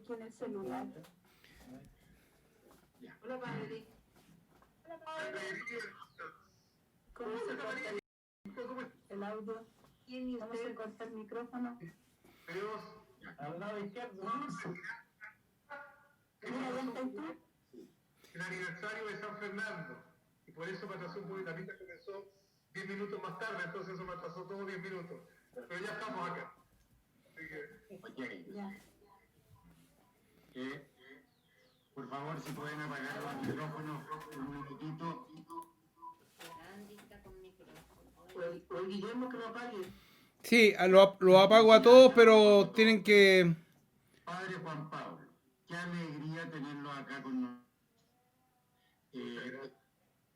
aquí en el celular. Hola, padre. Hola, padre. ¿Cómo se corta el audio? ¿Quién y ¿Cómo usted? se corta el micrófono? Al lado izquierdo. Eso. Mira, ya estás tú. El aniversario de San Fernando. Y por eso me atrasó un poquito. La misa comenzó 10 minutos más tarde, entonces eso me atrasó todo 10 minutos. Pero ya estamos acá. Así que... Ok. Ya. Por favor, si pueden apagar los micrófonos un minutito. Andy está con micrófono. O el Guillermo que lo apague. Sí, lo apago a todos, pero tienen que... Padre Juan Pablo, qué alegría tenerlo acá con nosotros.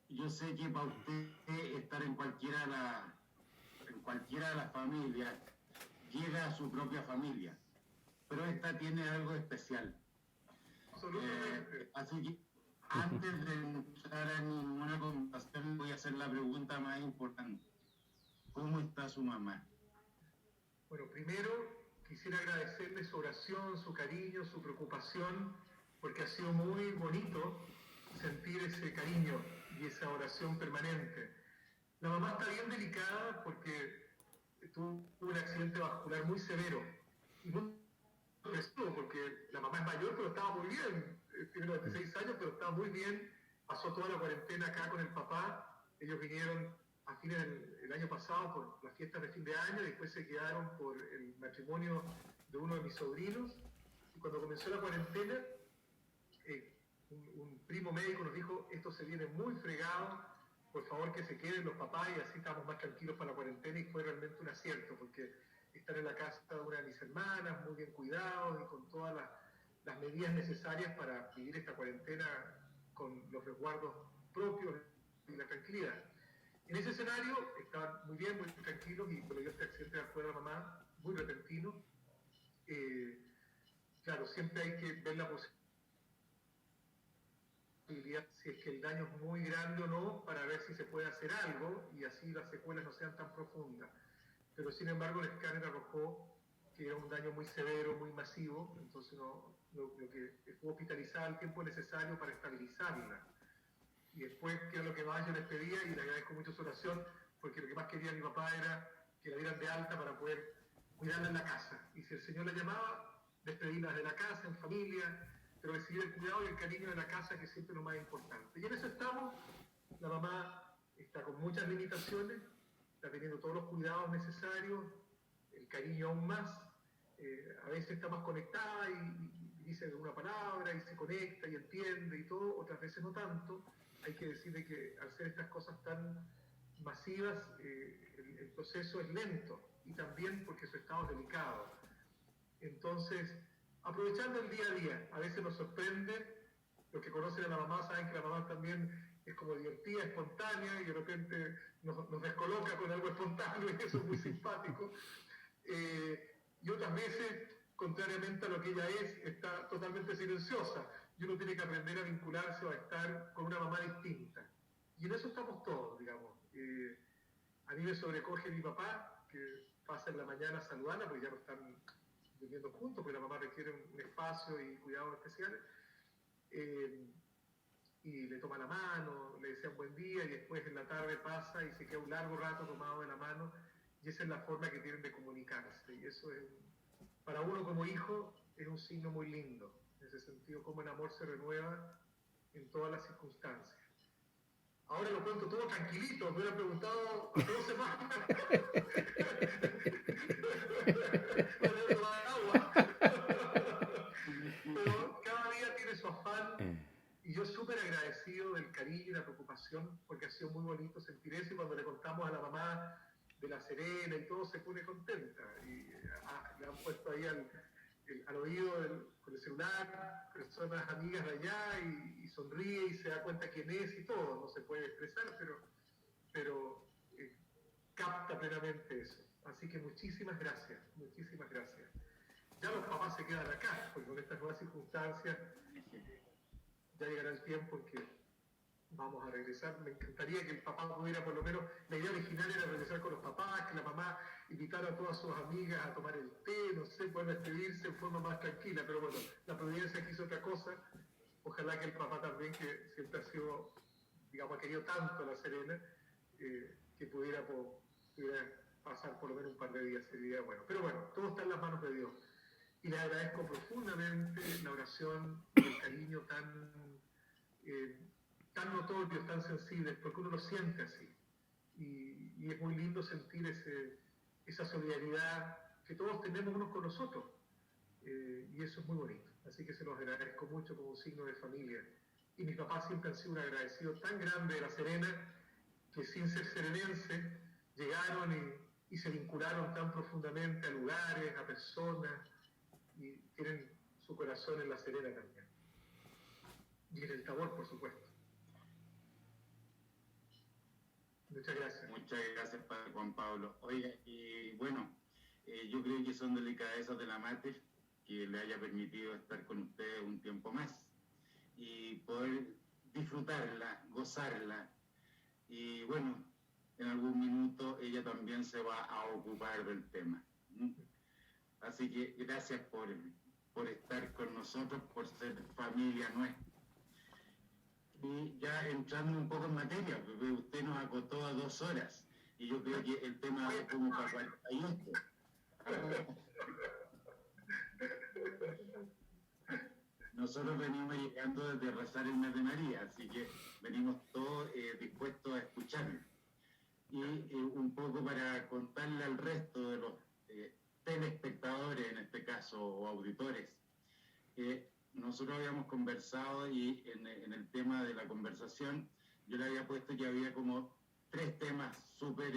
Yo sé que para usted estar en cualquiera de las familias, llega a su propia familia, pero esta tiene algo especial. Absolutamente. Así que antes de entrar a ninguna conversación, voy a hacer la pregunta más importante. ¿Cómo está su mamá? Bueno, primero quisiera agradecerle su oración, su cariño, su preocupación, porque ha sido muy bonito sentir ese cariño y esa oración permanente. La mamá está bien delicada porque tuvo un accidente vascular muy severo y muy agresivo, porque la mamá es mayor, pero estaba muy bien. Tiene 96 años, pero estaba muy bien. Pasó toda la cuarentena acá con el papá. Ellos vinieron a fines del año pasado por las fiestas de fin de año y después se quedaron por el matrimonio de uno de mis sobrinos. Y cuando comenzó la cuarentena, un primo médico nos dijo, esto se viene muy fregado, por favor que se queden los papás y así estamos más tranquilos para la cuarentena, y fue realmente un acierto, porque están en la casa de una de mis hermanas, muy bien cuidados y con todas las medidas necesarias para vivir esta cuarentena con los resguardos propios y la tranquilidad. En ese escenario estaban muy bien, muy tranquilos, y cuando dio este accidente de afuera de la mamá, muy repentino, claro, siempre hay que ver la posibilidad si es que el daño es muy grande o no, para ver si se puede hacer algo y así las secuelas no sean tan profundas. Pero sin embargo el escáner arrojó que era un daño muy severo, muy masivo, entonces lo que estuvo hospitalizada el tiempo necesario para estabilizarla. Y después, que era lo que más yo les pedía, y le agradezco mucho su oración, porque lo que más quería mi papá era que la dieran de alta para poder cuidarla en la casa. Y si el Señor la llamaba, despedirla de la casa, en familia, pero recibir el cuidado y el cariño de la casa, que siempre es lo más importante. Y en eso estamos. La mamá está con muchas limitaciones, está teniendo todos los cuidados necesarios, el cariño aún más. A veces está más conectada y dice una palabra y se conecta y entiende y todo, otras veces no tanto. Hay que decirle que al ser estas cosas tan masivas, el proceso es lento, y también porque su estado es delicado. Entonces, aprovechando el día a día, a veces nos sorprende. Los que conocen a la mamá saben que la mamá también es como divertida, espontánea, y de repente nos descoloca con algo espontáneo, y eso es muy simpático. Y otras veces, contrariamente a lo que ella es, está totalmente silenciosa, y uno tiene que aprender a vincularse o a estar con una mamá distinta. Y en eso estamos todos, digamos. A mí me sobrecoge mi papá, que pasa en la mañana a saludarla, porque ya no están viviendo juntos, porque la mamá requiere un espacio y cuidados especiales. Y le toma la mano, le desea un buen día, y después en la tarde pasa y se queda un largo rato tomado de la mano, y esa es la forma que tienen de comunicarse, y eso es, para uno como hijo, es un signo muy lindo, en ese sentido, cómo el amor se renueva en todas las circunstancias. Ahora lo cuento todo tranquilito, me hubiera preguntado hace 2 semanas. Pero cada día tiene su afán, y yo súper agradecido del cariño y la preocupación, porque ha sido muy bonito sentir eso, y cuando le contamos a la mamá de La Serena y todo, se pone contenta, y le han puesto ahí al oído con el celular personas amigas de allá, y sonríe y se da cuenta quién es y todo. No se puede expresar, pero capta plenamente eso. Así que muchísimas gracias, muchísimas gracias. Ya los papás se quedan acá, porque con estas nuevas circunstancias ya llegará el tiempo en que vamos a regresar. Me encantaría que el papá pudiera, por lo menos, la idea original era regresar con los papás, que la mamá invitar a todas sus amigas a tomar el té, no sé, poder despedirse en forma más tranquila, pero bueno, la providencia quiso otra cosa. Ojalá que el papá también, que siempre ha sido, digamos, ha querido tanto a La Serena, que pudiera pasar por lo menos un par de días, sería bueno. Pero bueno, todo está en las manos de Dios. Y les agradezco profundamente la oración y el cariño tan notorios, tan sensibles, porque uno lo siente así. Y es muy lindo sentir esa solidaridad que todos tenemos unos con los otros. Y eso es muy bonito. Así que se los agradezco mucho como un signo de familia. Y mis papás siempre han sido un agradecido tan grande de La Serena, que sin ser serenenses, llegaron y se vincularon tan profundamente a lugares, a personas, y tienen su corazón en La Serena también. Y en el Tabor, por supuesto. Muchas gracias. Muchas gracias, Padre Juan Pablo. Oiga, y bueno, yo creo que son delicadezas de la Mater que le haya permitido estar con ustedes un tiempo más y poder disfrutarla, gozarla. Y bueno, en algún minuto ella también se va a ocupar del tema. Así que gracias por estar con nosotros, por ser familia nuestra. Y ya entrando un poco en materia, porque usted nos acotó a 2 horas y yo creo que el tema es como para 48. Nosotros venimos llegando desde rezar el mes de María, así que venimos todos dispuestos a escucharlo. Y un poco para contarle al resto de los telespectadores, en este caso, o auditores, nosotros habíamos conversado y en el tema de la conversación yo le había puesto que había como 3 temas súper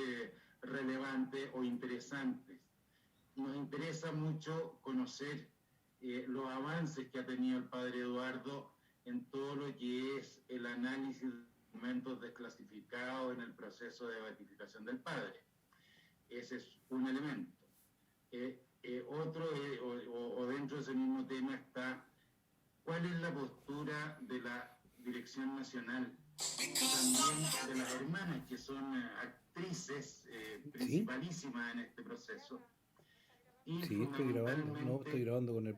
relevantes o interesantes. Nos interesa mucho conocer los avances que ha tenido el Padre Eduardo en todo lo que es el análisis de documentos desclasificados en el proceso de beatificación del Padre. Ese es un elemento. Otro, o dentro de ese mismo tema está cuál es la postura de la Dirección Nacional y también de las hermanas que son actrices principalísimas en este proceso. Y Sí, estoy grabando. No, estoy grabando con el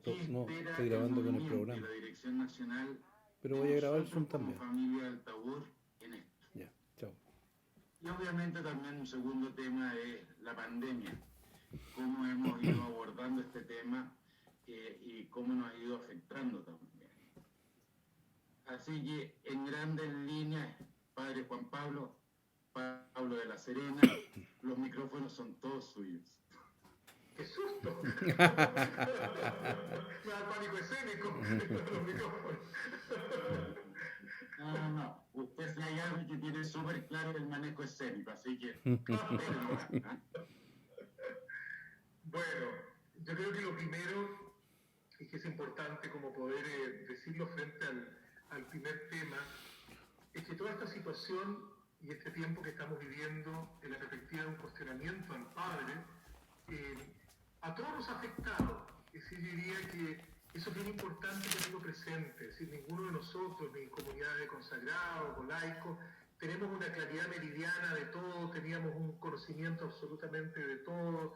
programa. La Dirección Nacional, pero voy a grabar el Zoom como también. familia del Tabor en esto. Ya, chao. Y obviamente también un segundo tema es la pandemia. Cómo hemos ido abordando este tema y cómo nos ha ido afectando también. Así que en grandes líneas, Padre Juan Pablo, Pablo de La Serena, los micrófonos son todos suyos. ¡Qué susto! Me da pánico escénico los micrófonos. No. Usted sí hay algo que tiene súper claro el manejo escénico, así que... Bueno, yo creo que lo primero, y que es importante como poder decirlo frente al primer tema, es que toda esta situación y este tiempo que estamos viviendo en la perspectiva de un cuestionamiento al Padre, a todos nos ha afectado. Es decir, yo diría que eso es bien importante tenerlo presente. Es decir, ninguno de nosotros, ni comunidades de consagrados o laicos, tenemos una claridad meridiana de todo, teníamos un conocimiento absolutamente de todo,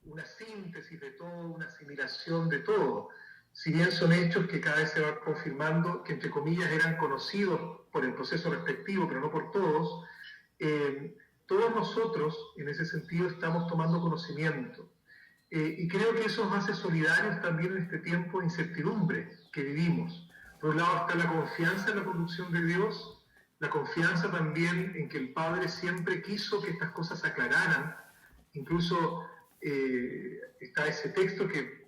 una síntesis de todo, una asimilación de todo. Si bien son hechos que cada vez se van confirmando, que entre comillas eran conocidos por el proceso respectivo, pero no por todos, todos nosotros en ese sentido estamos tomando conocimiento. Y creo que eso nos hace solidarios también en este tiempo de incertidumbre que vivimos. Por un lado está la confianza en la conducción de Dios, la confianza también en que el Padre siempre quiso que estas cosas se aclararan. Incluso está ese texto que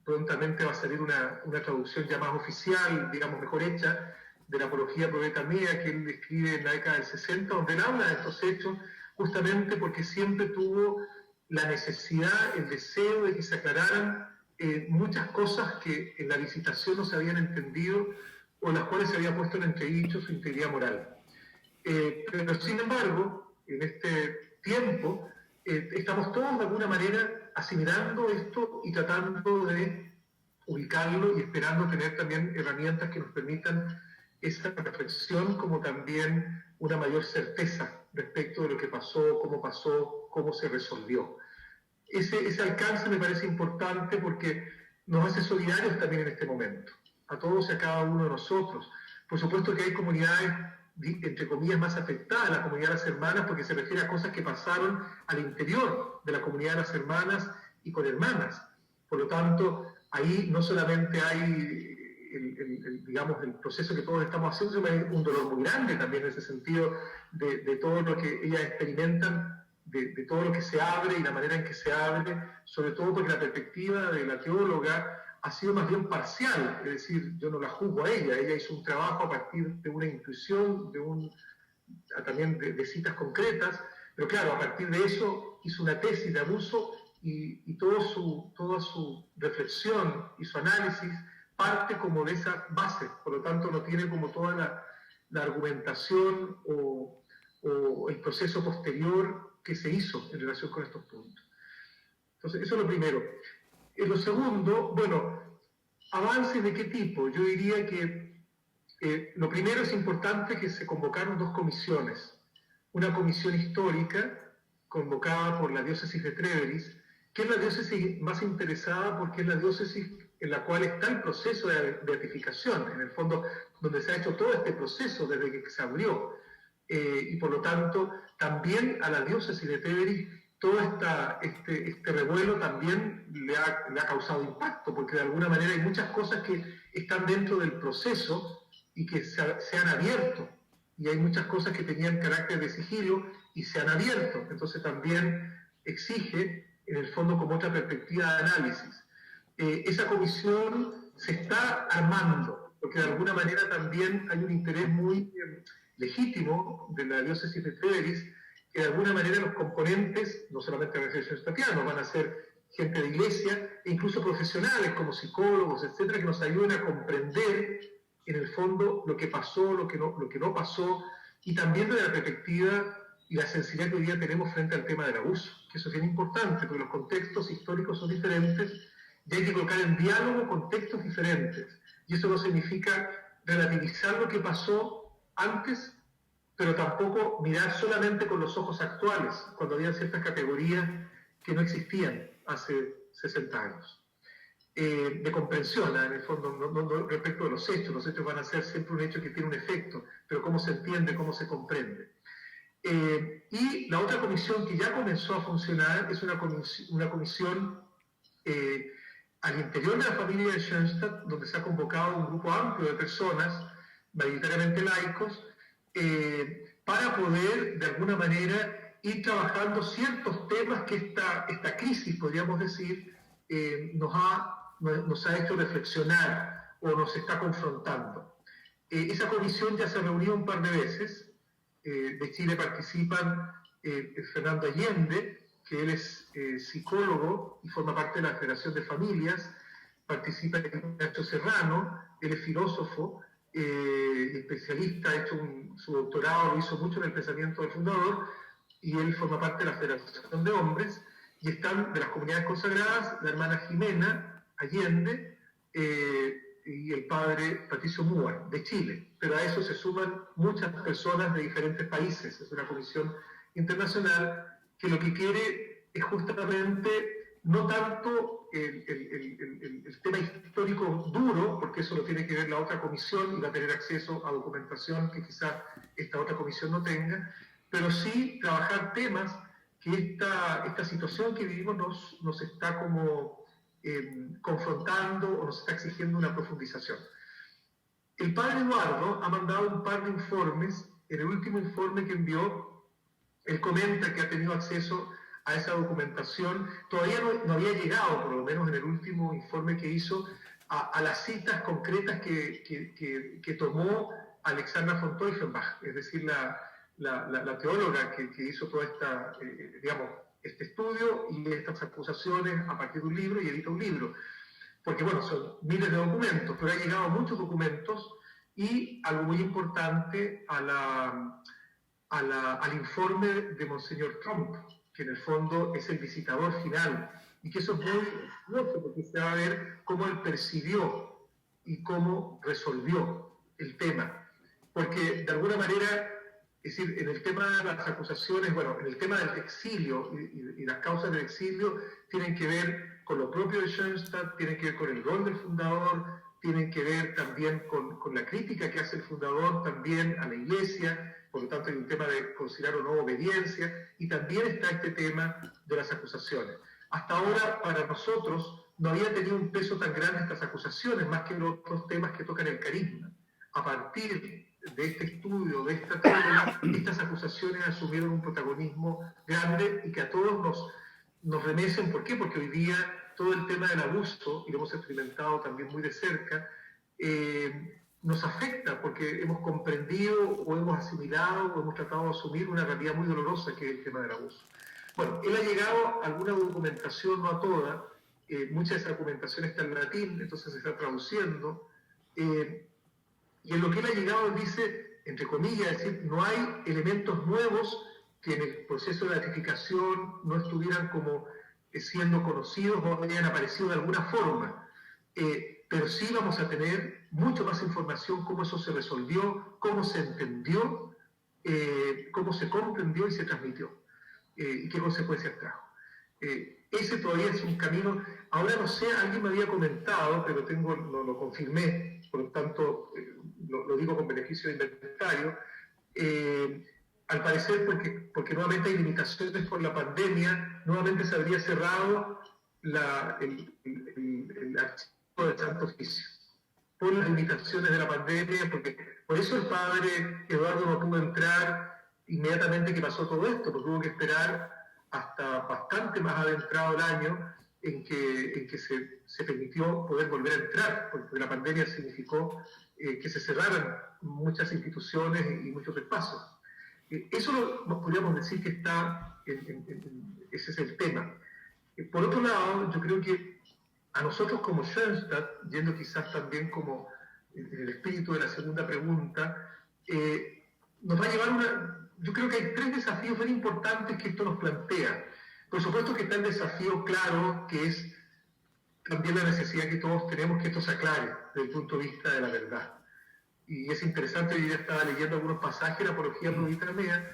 prontamente va a salir una traducción ya más oficial, digamos mejor hecha, de la Apología Pro Beta Mea, que él escribe en la década del 60, donde él habla de estos hechos, justamente porque siempre tuvo la necesidad, el deseo de que se aclararan muchas cosas que en la visitación no se habían entendido o las cuales se había puesto en entredicho su integridad moral. Pero sin embargo, en este tiempo, estamos todos de alguna manera asimilando esto y tratando de ubicarlo y esperando tener también herramientas que nos permitan esa reflexión como también una mayor certeza respecto de lo que pasó, cómo se resolvió. ese alcance me parece importante porque nos hace solidarios también en este momento, a todos y a cada uno de nosotros. Por supuesto que hay comunidades, entre comillas, más afectadas, la comunidad de las hermanas, porque se refiere a cosas que pasaron al interior de la comunidad de las hermanas y con hermanas. Por lo tanto, ahí no solamente hay digamos, el proceso que todos estamos haciendo, sino hay un dolor muy grande también en ese sentido de todo lo que ellas experimentan, de todo lo que se abre y la manera en que se abre, sobre todo porque la perspectiva de la teóloga ha sido más bien parcial, es decir, yo no la juzgo a ella hizo un trabajo a partir de una intuición, también de citas concretas, pero claro, a partir de eso hizo una tesis de abuso y toda su reflexión y su análisis parte como de esa base, por lo tanto no tiene como toda la argumentación o el proceso posterior que se hizo en relación con estos puntos. Entonces, eso es lo primero. Lo segundo, bueno, avances de qué tipo. Yo diría que lo primero es importante que se convocaron 2 comisiones. Una comisión histórica convocada por la diócesis de Treveris, que es la diócesis más interesada porque es la diócesis en la cual está el proceso de beatificación, en el fondo donde se ha hecho todo este proceso desde que se abrió. Y por lo tanto, también a la diócesis de Treveris todo este revuelo también le ha causado impacto, porque de alguna manera hay muchas cosas que están dentro del proceso y que se han abierto, y hay muchas cosas que tenían carácter de sigilo y se han abierto, entonces también exige, en el fondo, como otra perspectiva de análisis. Esa comisión se está armando, porque de alguna manera también hay un interés muy legítimo de la diócesis de Treveris, que de alguna manera los componentes, no solamente de la reflexión tatiana, van a ser gente de iglesia, e incluso profesionales como psicólogos, etcétera, que nos ayuden a comprender en el fondo lo que pasó, lo que no pasó, y también desde la perspectiva y la sensibilidad que hoy día tenemos frente al tema del abuso, que eso es bien importante, porque los contextos históricos son diferentes, y hay que colocar en diálogo contextos diferentes, y eso no significa relativizar lo que pasó antes, pero tampoco mirar solamente con los ojos actuales, cuando había ciertas categorías que no existían hace 60 años. De comprensión, en el fondo, no respecto de los hechos van a ser siempre un hecho que tiene un efecto, pero cómo se entiende, cómo se comprende. Y la otra comisión que ya comenzó a funcionar es una comisión al interior de la familia de Schoenstatt, donde se ha convocado un grupo amplio de personas, mayoritariamente laicos, para poder, de alguna manera, ir trabajando ciertos temas que esta crisis, podríamos decir, nos ha hecho reflexionar o nos está confrontando. Esa comisión ya se reunió un par de veces. De Chile participan Fernando Allende, que él es psicólogo y forma parte de la Federación de Familias, participa Ignacio Serrano, él es filósofo, especialista, ha hecho su doctorado, lo hizo mucho en el pensamiento del fundador, y él forma parte de la Federación de Hombres, y están de las comunidades consagradas la hermana Jimena Allende y el padre Patricio Múa, de Chile. Pero a eso se suman muchas personas de diferentes países. Es una comisión internacional que lo que quiere es justamente no tanto el tema histórico duro, porque eso lo tiene que ver la otra comisión y va a tener acceso a documentación que quizás esta otra comisión no tenga, pero sí trabajar temas que esta situación que vivimos nos está como confrontando o nos está exigiendo una profundización. El padre Eduardo ha mandado un par de informes. En el último informe que envió, él comenta que ha tenido acceso a esa documentación. Todavía no había llegado, por lo menos en el último informe que hizo, a las citas concretas que tomó Alexandra von Teufenbach, es decir, la teóloga que hizo toda este estudio y estas acusaciones a partir de un libro y edita un libro. Porque, bueno, son miles de documentos, pero ha llegado muchos documentos y algo muy importante al informe de Monseñor Trump, que en el fondo es el visitador final, y que eso es muy curioso porque se va a ver cómo él percibió y cómo resolvió el tema. Porque, de alguna manera, Es decir, en el tema de las acusaciones, bueno, en el tema del exilio y las causas del exilio tienen que ver con lo propio de Schoenstatt, tienen que ver con el rol del fundador, tienen que ver también con la crítica que hace el fundador también a la Iglesia, por lo tanto hay un tema de considerar o no obediencia, y también está este tema de las acusaciones. Hasta ahora, para nosotros, no había tenido un peso tan grande estas acusaciones, más que los otros temas que tocan el carisma. A partir de este estudio, de esta teoría, estas acusaciones asumieron un protagonismo grande y que a todos nos remecen. ¿Por qué? Porque hoy día todo el tema del abuso, y lo hemos experimentado también muy de cerca, nos afecta porque hemos comprendido o hemos asimilado o hemos tratado de asumir una realidad muy dolorosa que es el tema del abuso. Bueno, él ha llegado a alguna documentación, no a toda, mucha de esa documentación está en latín, entonces se está traduciendo, y en lo que él ha llegado dice, entre comillas, es decir, no hay elementos nuevos que en el proceso de ratificación no estuvieran como siendo conocidos o hayan aparecido de alguna forma, pero sí vamos a tener mucho más información cómo eso se resolvió, cómo se entendió, cómo se comprendió y se transmitió, y qué consecuencias trajo. Ese todavía es un camino. Ahora no sé, alguien me había comentado, pero lo confirmé, por lo tanto lo digo con beneficio de inventario, al parecer porque nuevamente hay limitaciones por la pandemia, nuevamente se habría cerrado el archivo del Santo Oficio por las limitaciones de la pandemia, porque por eso el padre Eduardo no pudo entrar inmediatamente que pasó todo esto, porque hubo que esperar hasta bastante más adentrado el año en que se permitió poder volver a entrar, porque la pandemia significó que se cerraran muchas instituciones y muchos espacios. Eso podríamos decir que está, ese es el tema. Por otro lado, yo creo que a nosotros como Schoenstatt, yendo quizás también como en el espíritu de la segunda pregunta, nos va a llevar yo creo que hay 3 desafíos bien importantes que esto nos plantea. Por supuesto que está el desafío claro, que es también la necesidad que todos tenemos que esto se aclare desde el punto de vista de la verdad. Y es interesante, yo ya estaba leyendo algunos pasajes de la Apología Pluritaria,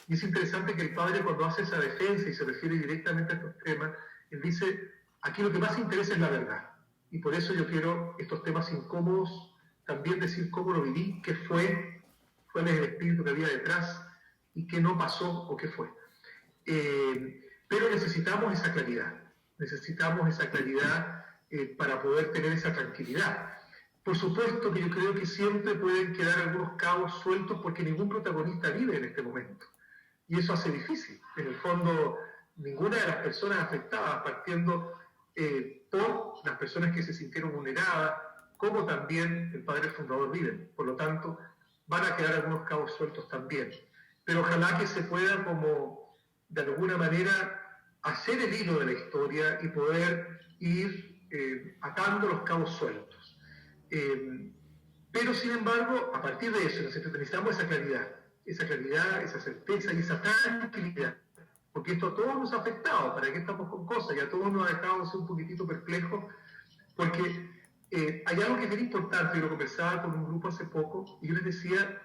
y es interesante que el padre cuando hace esa defensa y se refiere directamente a estos temas, él dice, aquí lo que más interesa es la verdad. Y por eso yo quiero estos temas incómodos, también decir cómo lo viví, qué fue, cuál es el espíritu que había detrás, y qué no pasó o qué fue. Pero necesitamos esa claridad para poder tener esa tranquilidad. Por supuesto que yo creo que siempre pueden quedar algunos cabos sueltos porque ningún protagonista vive en este momento. Y eso hace difícil. En el fondo, ninguna de las personas afectadas, partiendo por las personas que se sintieron vulneradas, como también el padre fundador viven. Por lo tanto, van a quedar algunos cabos sueltos también. Pero ojalá que se pueda como, de alguna manera, hacer el hilo de la historia y poder ir atando los cabos sueltos. Pero, sin embargo, a partir de eso, necesitamos esa claridad, esa certeza y esa tranquilidad. Porque esto a todos nos ha afectado. ¿Para qué estamos con cosas? Y a todos nos ha dejado ser un poquitito perplejos. Porque hay algo que es bien importante. Yo lo conversaba con un grupo hace poco y yo les decía...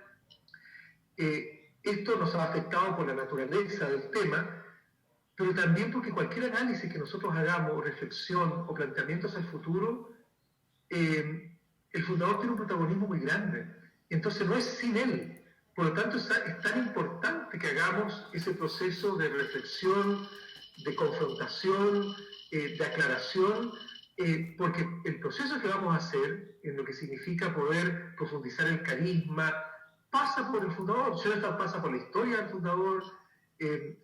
esto nos ha afectado por la naturaleza del tema, pero también porque cualquier análisis que nosotros hagamos, reflexión o planteamientos al futuro, el fundador tiene un protagonismo muy grande. Entonces no es sin él. Por lo tanto, es tan importante que hagamos ese proceso de reflexión, de confrontación, de aclaración, porque el proceso que vamos a hacer, en lo que significa poder profundizar el carisma, pasa por el fundador. Schoenstatt pasa por la historia del fundador,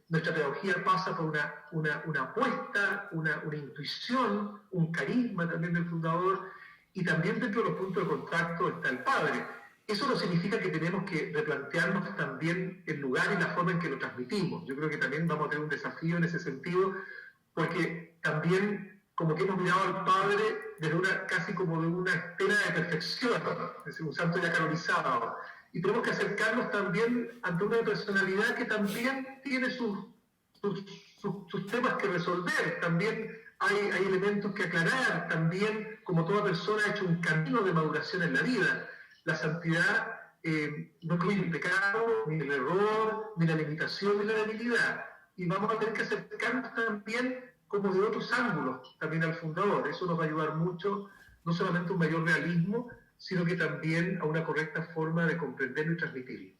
nuestra pedagogía pasa por una apuesta, una intuición, un carisma también del fundador, y también dentro de los puntos de contacto está el padre. Eso no significa que tenemos que replantearnos también el lugar y la forma en que lo transmitimos. Yo creo que también vamos a tener un desafío en ese sentido, porque también como que hemos mirado al padre desde casi como de una estela de perfección, es decir, un santo ya canonizado. Y tenemos que acercarnos también ante una personalidad que también tiene sus temas que resolver, también hay elementos que aclarar, también como toda persona ha hecho un camino de maduración en la vida. La santidad no incluye el pecado, ni el error, ni la limitación, ni la debilidad. Y vamos a tener que acercarnos también como de otros ángulos también al fundador. Eso nos va a ayudar mucho, no solamente a un mayor realismo, sino que también a una correcta forma de comprenderlo y transmitirlo.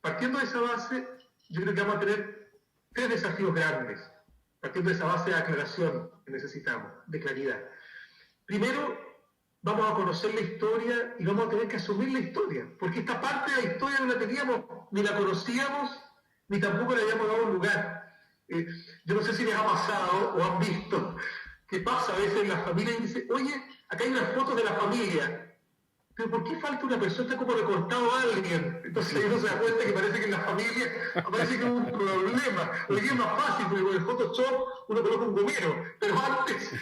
Partiendo de esa base, yo creo que vamos a tener 3 desafíos grandes, partiendo de esa base de aclaración que necesitamos, de claridad. Primero, vamos a conocer la historia y vamos a tener que asumir la historia, porque esta parte de la historia no la teníamos, ni la conocíamos, ni tampoco le habíamos dado un lugar. Yo no sé si les ha pasado o han visto que pasa a veces en las familias y dice, oye, acá hay unas fotos de la familia, pero ¿por qué falta una persona? Está como recortado a alguien. Entonces uno se da cuenta que parece que en la familia aparece como un problema. Hoy día es más fácil, porque con el Photoshop uno coloca un gomero, pero antes,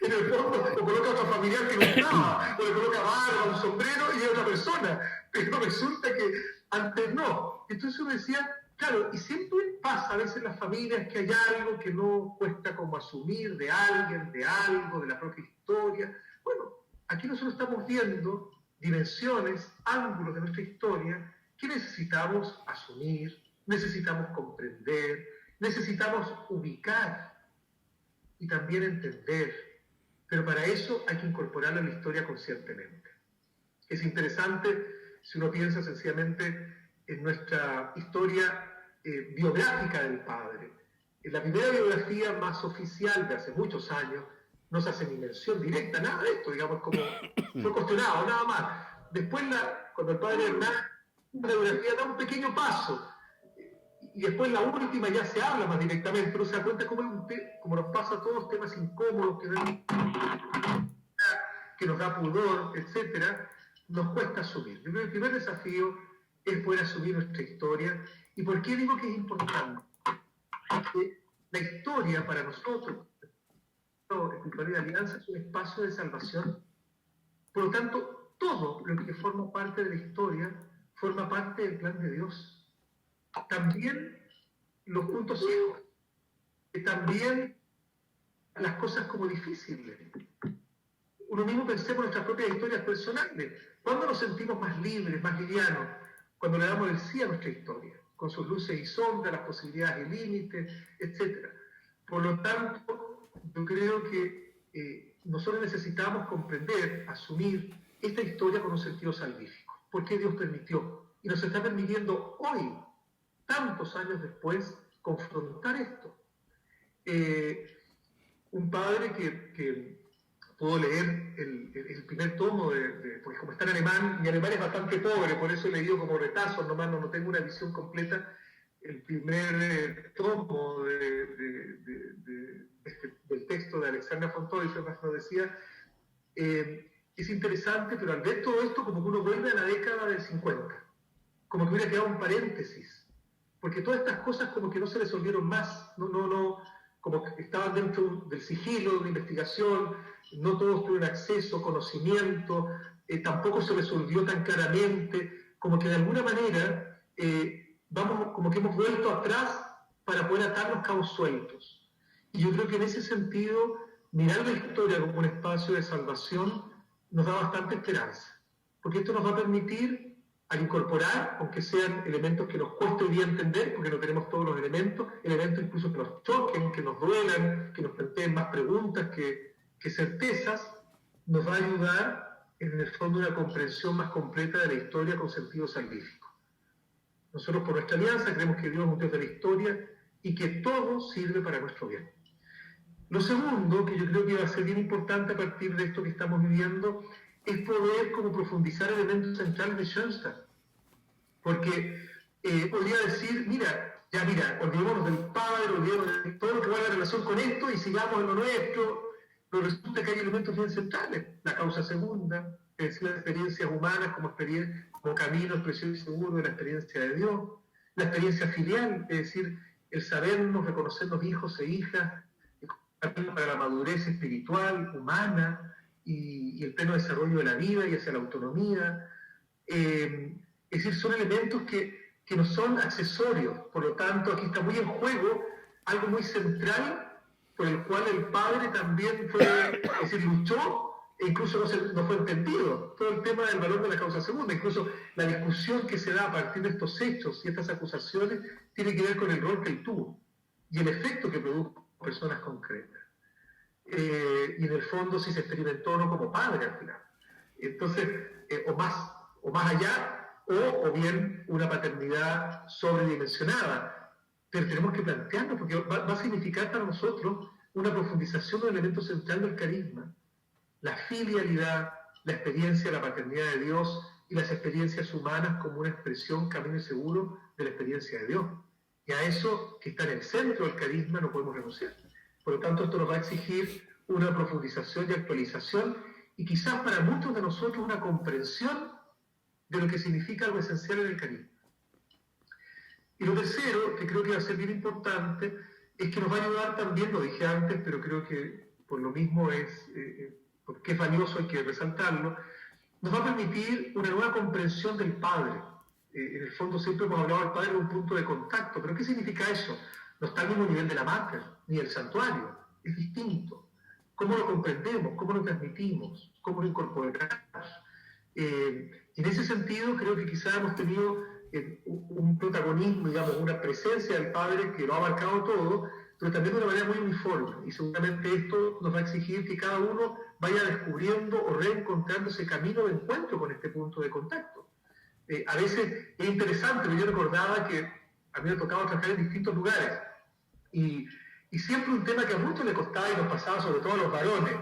en el fondo, o coloca a otro familiar que no estaba, o le coloca barba, un sombrero y es otra persona. Pero resulta que antes no. Entonces uno decía, claro, y siempre pasa a veces en las familias que hay algo que no cuesta como asumir de alguien, de algo, de la propia historia. Bueno, aquí nosotros estamos viendo dimensiones, ángulos de nuestra historia que necesitamos asumir, necesitamos comprender, necesitamos ubicar y también entender. Pero para eso hay que incorporarlo en la historia conscientemente. Es interesante si uno piensa sencillamente en nuestra historia biográfica del padre. En la primera biografía más oficial de hace muchos años no se hace ni mención directa, nada de esto, digamos, como fue cuestionado, nada más. Después, cuando el padre Hernán, la biografía da un pequeño paso, y después la última ya se habla más directamente, pero se da cuenta como nos pasa a todos, temas incómodos, que nos da pudor, etcétera, nos cuesta asumir. Yo creo que el primer desafío es poder asumir nuestra historia. ¿Y por qué digo que es importante? Porque la historia para nosotros, Espiritualidad de Alianza, es un espacio de salvación. Por lo tanto, todo lo que forma parte de la historia forma parte del plan de Dios. También los puntos ciegos, también las cosas como difíciles. Uno mismo pensemos en nuestras propias historias personales. ¿Cuándo nos sentimos más libres, más livianos? Cuando le damos el sí a nuestra historia, con sus luces y sombras, las posibilidades y límites, etc. Por lo tanto, yo creo que nosotros necesitamos comprender, asumir esta historia con un sentido salvífico. ¿Por qué Dios permitió? Y nos está permitiendo hoy, tantos años después, confrontar esto. Un padre que pudo leer el primer tomo, porque como está en alemán, mi alemán es bastante pobre, por eso he leído como retazos, nomás no tengo una visión completa, el primer tomo del texto de Alexandra von Teufel, nos decía, es interesante, pero al ver todo esto, como que uno vuelve a la década del 50, como que hubiera quedado un paréntesis, porque todas estas cosas como que no se resolvieron más, como que estaban dentro del sigilo de una investigación, no todos tuvieron acceso, conocimiento, tampoco se resolvió tan claramente, como que de alguna manera como que hemos vuelto atrás para poder atar los cabos sueltos. Y yo creo que en ese sentido, mirar la historia como un espacio de salvación nos da bastante esperanza, porque esto nos va a permitir, al incorporar, aunque sean elementos que nos cueste hoy día entender, porque no tenemos todos los elementos incluso que nos choquen, que nos duelan, que nos planteen más preguntas que certezas, nos va a ayudar en el fondo una comprensión más completa de la historia con sentido salvífico. Nosotros por nuestra alianza creemos que Dios es un Dios de la historia y que todo sirve para nuestro bien. Lo segundo, que yo creo que va a ser bien importante a partir de esto que estamos viviendo, es poder como profundizar elementos centrales de Schoenstatt. Porque podría decir, mira, olvidémonos del padre, olvidémonos de todo lo que va a la relación con esto y sigamos en lo nuestro. Pero resulta que hay elementos bien centrales. La causa segunda, es decir, las experiencias humanas como camino, expresión y seguro de la experiencia de Dios. La experiencia filial, es decir, el sabernos, reconocernos hijos e hijas, para la madurez espiritual, humana, y el pleno desarrollo de la vida y hacia la autonomía. Es decir, son elementos que no son accesorios. Por lo tanto, aquí está muy en juego algo muy central por el cual el padre también luchó e incluso no fue entendido todo el tema del valor de la causa segunda. Incluso la discusión que se da a partir de estos hechos y estas acusaciones tiene que ver con el rol que él tuvo y el efecto que produjo en personas concretas. Y en el fondo si se experimentó o no como padre al final. Entonces, o más allá, o bien una paternidad sobredimensionada. Pero tenemos que plantearnos, porque va a significar para nosotros una profundización del elemento central del carisma, la filialidad, la experiencia de la paternidad de Dios y las experiencias humanas como una expresión, camino y seguro de la experiencia de Dios. Y a eso que está en el centro del carisma no podemos renunciar. Por lo tanto, esto nos va a exigir una profundización y actualización y quizás para muchos de nosotros una comprensión de lo que significa algo esencial en el carisma. Y lo tercero, que creo que va a ser bien importante, es que nos va a ayudar también, lo dije antes, pero creo que por lo mismo porque es valioso, hay que resaltarlo, nos va a permitir una nueva comprensión del Padre. En el fondo siempre hemos hablado del Padre en un punto de contacto, pero ¿qué significa eso? No está al mismo nivel de la mater, ni del santuario, es distinto. ¿Cómo lo comprendemos? ¿Cómo lo transmitimos? ¿Cómo lo incorporamos? En ese sentido, creo que quizás hemos tenido un protagonismo, digamos, una presencia del Padre que lo ha abarcado todo, pero también de una manera muy uniforme. Y seguramente esto nos va a exigir que cada uno vaya descubriendo o reencontrando ese camino de encuentro con este punto de contacto. A veces es interesante, pero yo recordaba que a mí me tocaba trabajar en distintos lugares. Y siempre un tema que a muchos le costaba y nos pasaba, sobre todo a los varones.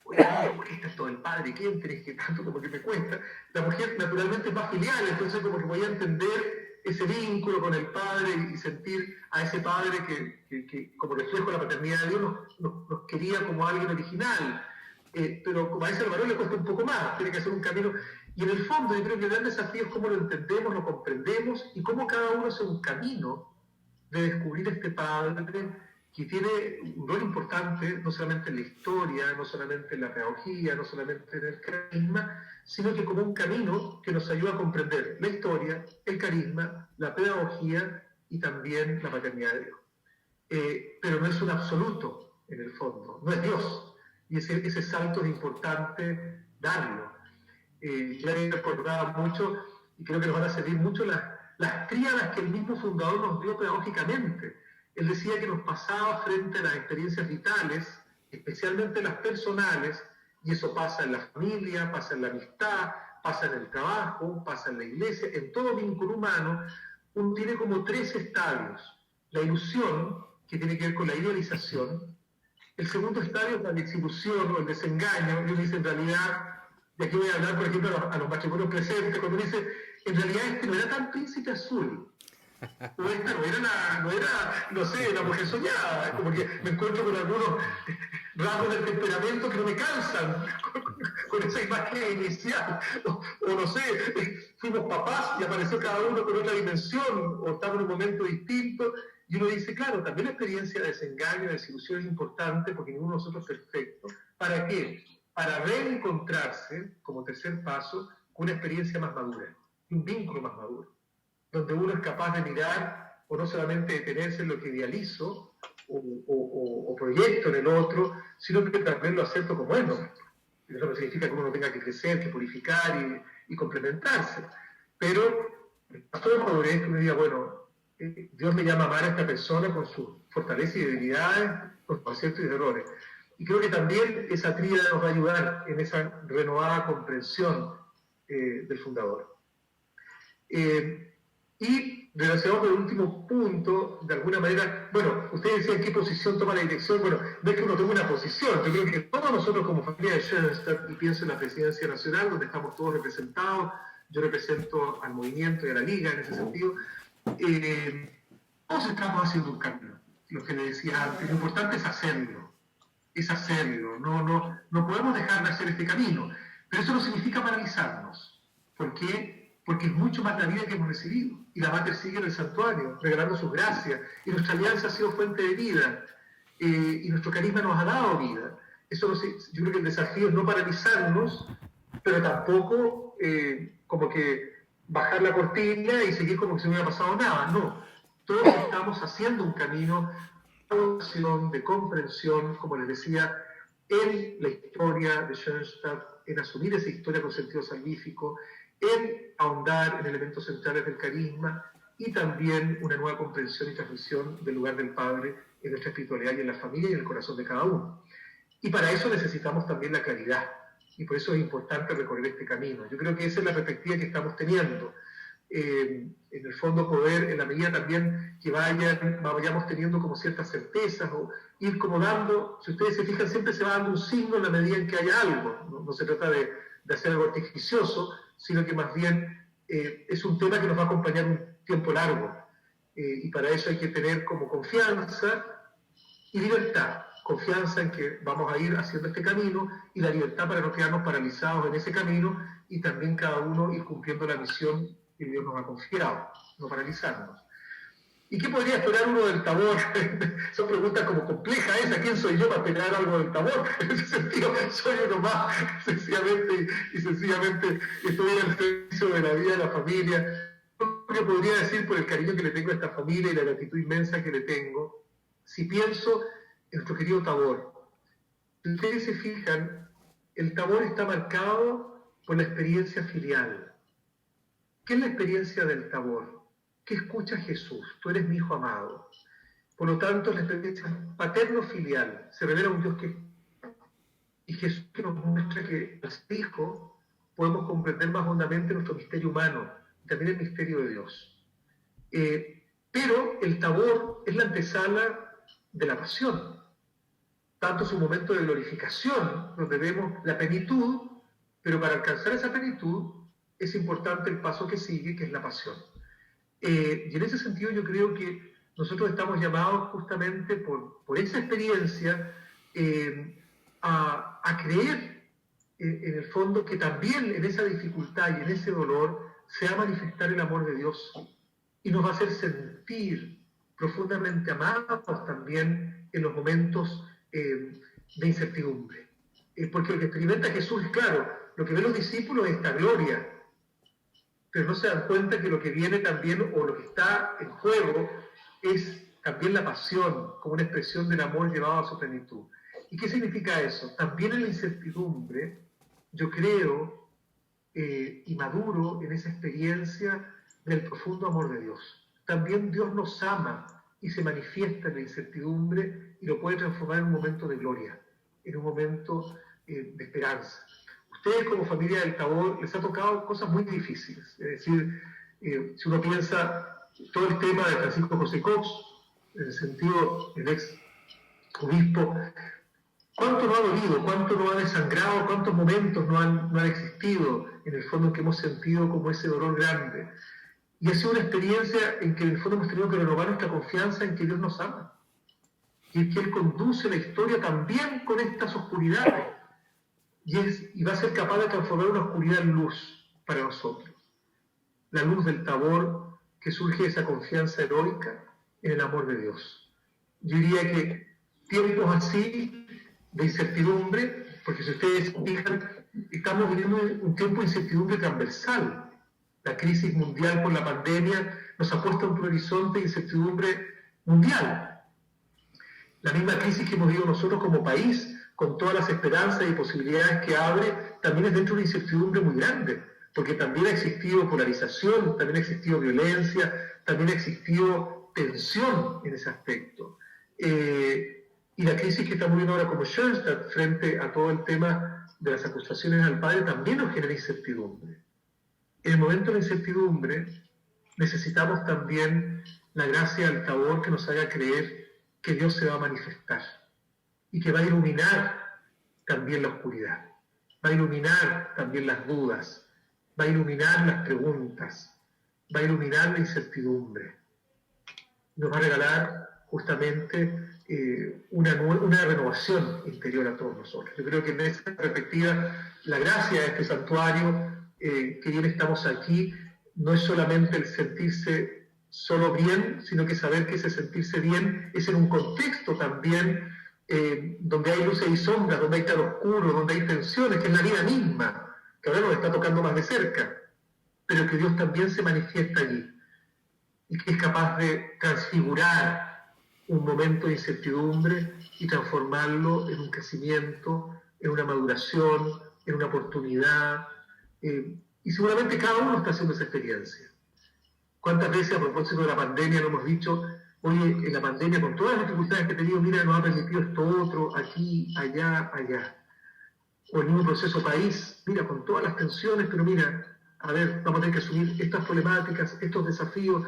Oye, ¿por qué está todo el padre? ¿Quién tenés que tanto como que me cuesta? La mujer naturalmente es más filial, entonces como que voy a entender ese vínculo con el padre y sentir a ese padre que como reflejo de la paternidad de Dios nos quería como alguien original. Pero como a ese varón le cuesta un poco más, tiene que hacer un camino. Y en el fondo yo creo que el gran desafío es cómo lo entendemos, lo comprendemos y cómo cada uno hace un camino de descubrir este padre que tiene un rol importante no solamente en la historia, no solamente en la pedagogía, no solamente en el carisma, sino que como un camino que nos ayuda a comprender la historia, el carisma, la pedagogía y también la paternidad de Dios. Pero no es un absoluto, en el fondo, no es Dios. Y ese salto es importante darlo. Ya he recordado mucho, y creo que nos van a servir mucho las tríadas que el mismo fundador nos dio pedagógicamente. Él decía que nos pasaba frente a las experiencias vitales, especialmente las personales, y eso pasa en la familia, pasa en la amistad, pasa en el trabajo, pasa en la iglesia, en todo vínculo humano, uno tiene como 3 estadios. La ilusión, que tiene que ver con la idealización. El segundo estadio es la desilusión o el desengaño, y uno dice en realidad, y aquí voy a hablar por ejemplo a los matrimonios presentes, cuando uno dice, en realidad este no era tan príncipe azul, o esta no era, no sé, la mujer soñada, como que me encuentro con algunos rasgos del temperamento que no me calzan con esa imagen inicial, o no sé, fuimos papás y apareció cada uno con otra dimensión, o estaba en un momento distinto, y uno dice, claro, también la experiencia de desengaño, de desilusión es importante, porque ninguno de nosotros es perfecto. ¿Para qué? Para reencontrarse, como tercer paso, con una experiencia más madura, un vínculo más maduro, donde uno es capaz de mirar, o no solamente detenerse en lo que idealizo o proyecto en el otro, sino que también lo acepto como es nuestro. Y eso no significa que uno tenga que crecer, que purificar y complementarse. Pero el paso de madurez que uno diga, bueno, Dios me llama a amar a esta persona con sus fortalezas y debilidades, con sus aciertos y errores. Y creo que también esa tríada nos va a ayudar en esa renovada comprensión del fundador. Y relacionado con el último punto, de alguna manera, bueno, ustedes decían qué posición toma la dirección. Bueno, no es que uno tome una posición, yo creo que todos nosotros como familia de Schoenstatt, y pienso en la presidencia nacional, donde estamos todos representados, yo represento al movimiento y a la liga en ese sentido, todos estamos haciendo un cambio, lo que le decía antes, lo importante es hacerlo, no podemos dejar de hacer este camino, pero eso no significa paralizarnos. ¿Por qué? Porque es mucho más la vida que hemos recibido, y la Mater sigue en el santuario, regalando sus gracias, y nuestra alianza ha sido fuente de vida, y nuestro carisma nos ha dado vida. Eso yo creo que el desafío es no paralizarnos, pero tampoco como que bajar la cortina y seguir como que si no hubiera pasado nada. No, todos estamos haciendo un camino de comprensión, como les decía, en la historia de Schoenstatt, en asumir esa historia con sentido salvífico, en ahondar en elementos centrales del carisma y también una nueva comprensión y transmisión del lugar del Padre en nuestra espiritualidad y en la familia y en el corazón de cada uno. Y para eso necesitamos también la claridad, y por eso es importante recorrer este camino. Yo creo que esa es la perspectiva que estamos teniendo. En el fondo poder, en la medida también que vayamos teniendo como ciertas certezas o ir como dando, si ustedes se fijan, siempre se va dando un signo en la medida en que haya algo. No se trata de hacer algo artificioso, sino que más bien es un tema que nos va a acompañar un tiempo largo. Y para eso hay que tener como confianza y libertad. Confianza en que vamos a ir haciendo este camino y la libertad para no quedarnos paralizados en ese camino y también cada uno ir cumpliendo la misión que Dios nos ha confiado, no paralizarnos. ¿Y qué podría esperar uno del Tabor? Son preguntas como complejas esas. ¿Quién soy yo para esperar algo del Tabor? En ese sentido, soy uno más, sencillamente estoy al servicio de la vida de la familia. Yo podría decir, por el cariño que le tengo a esta familia y la gratitud inmensa que le tengo, si pienso en nuestro querido Tabor. Si ustedes se fijan, el Tabor está marcado por la experiencia filial. ¿Qué es la experiencia del Tabor? Que escucha a Jesús, tú eres mi hijo amado. Por lo tanto, la experiencia paterno-filial, se revela un Dios que... Y Jesús que nos muestra que al ser hijo podemos comprender más hondamente nuestro misterio humano y también el misterio de Dios. Pero el Tabor es la antesala de la pasión. Tanto es un momento de glorificación, donde vemos la plenitud, pero para alcanzar esa plenitud es importante el paso que sigue, que es la pasión. Y en ese sentido yo creo que nosotros estamos llamados justamente por esa experiencia a creer en el fondo que también en esa dificultad y en ese dolor se va a manifestar el amor de Dios y nos va a hacer sentir profundamente amados también en los momentos de incertidumbre. Porque lo que experimenta Jesús es claro, lo que ven los discípulos es esta gloria, pero no se dan cuenta que lo que viene también, o lo que está en juego, es también la pasión, como una expresión del amor llevado a su plenitud. ¿Y qué significa eso? También en la incertidumbre, yo creo y maduro en esa experiencia del profundo amor de Dios. También Dios nos ama y se manifiesta en la incertidumbre y lo puede transformar en un momento de gloria, en un momento de esperanza. Ustedes como familia del Tabor les ha tocado cosas muy difíciles. Es decir, si uno piensa todo el tema de Francisco José Cox, en el sentido del ex obispo, cuánto no ha dolido, cuánto no ha desangrado, cuántos momentos no han existido en el fondo que hemos sentido como ese dolor grande. Y ha sido una experiencia en que en el fondo hemos tenido que renovar nuestra confianza en que Dios nos ama. Y es que Él conduce la historia también con estas oscuridades. Y va a ser capaz de transformar una oscuridad en luz para nosotros. La luz del Tabor que surge de esa confianza heroica en el amor de Dios. Yo diría que tiempos así de incertidumbre, porque si ustedes fijan, estamos viviendo un tiempo de incertidumbre transversal. La crisis mundial por la pandemia nos ha puesto un horizonte de incertidumbre mundial. La misma crisis que hemos vivido nosotros como país, con todas las esperanzas y posibilidades que abre, también es dentro de una incertidumbre muy grande, porque también ha existido polarización, también ha existido violencia, también ha existido tensión en ese aspecto. Y la crisis que estamos viendo ahora como Schoenstatt frente a todo el tema de las acusaciones al padre también nos genera incertidumbre. En el momento de la incertidumbre necesitamos también la gracia del Tabor que nos haga creer que Dios se va a manifestar y que va a iluminar también la oscuridad, va a iluminar también las dudas, va a iluminar las preguntas, va a iluminar la incertidumbre. Nos va a regalar justamente una renovación interior a todos nosotros. Yo creo que en esa perspectiva la gracia de este santuario, que bien estamos aquí, no es solamente el sentirse solo bien, sino que saber que ese sentirse bien es en un contexto también donde hay luces y sombras, donde hay claroscuro, donde hay tensiones, que es la vida misma, que ahora nos está tocando más de cerca, pero que Dios también se manifiesta allí y que es capaz de transfigurar un momento de incertidumbre y transformarlo en un crecimiento, en una maduración, en una oportunidad. Y seguramente cada uno está haciendo esa experiencia. ¿Cuántas veces a propósito de la pandemia lo hemos dicho? Oye, en la pandemia, con todas las dificultades que he tenido, mira, nos ha permitido esto otro, aquí, allá, allá. O el mismo proceso país, mira, con todas las tensiones, pero mira, a ver, vamos a tener que asumir estas problemáticas, estos desafíos,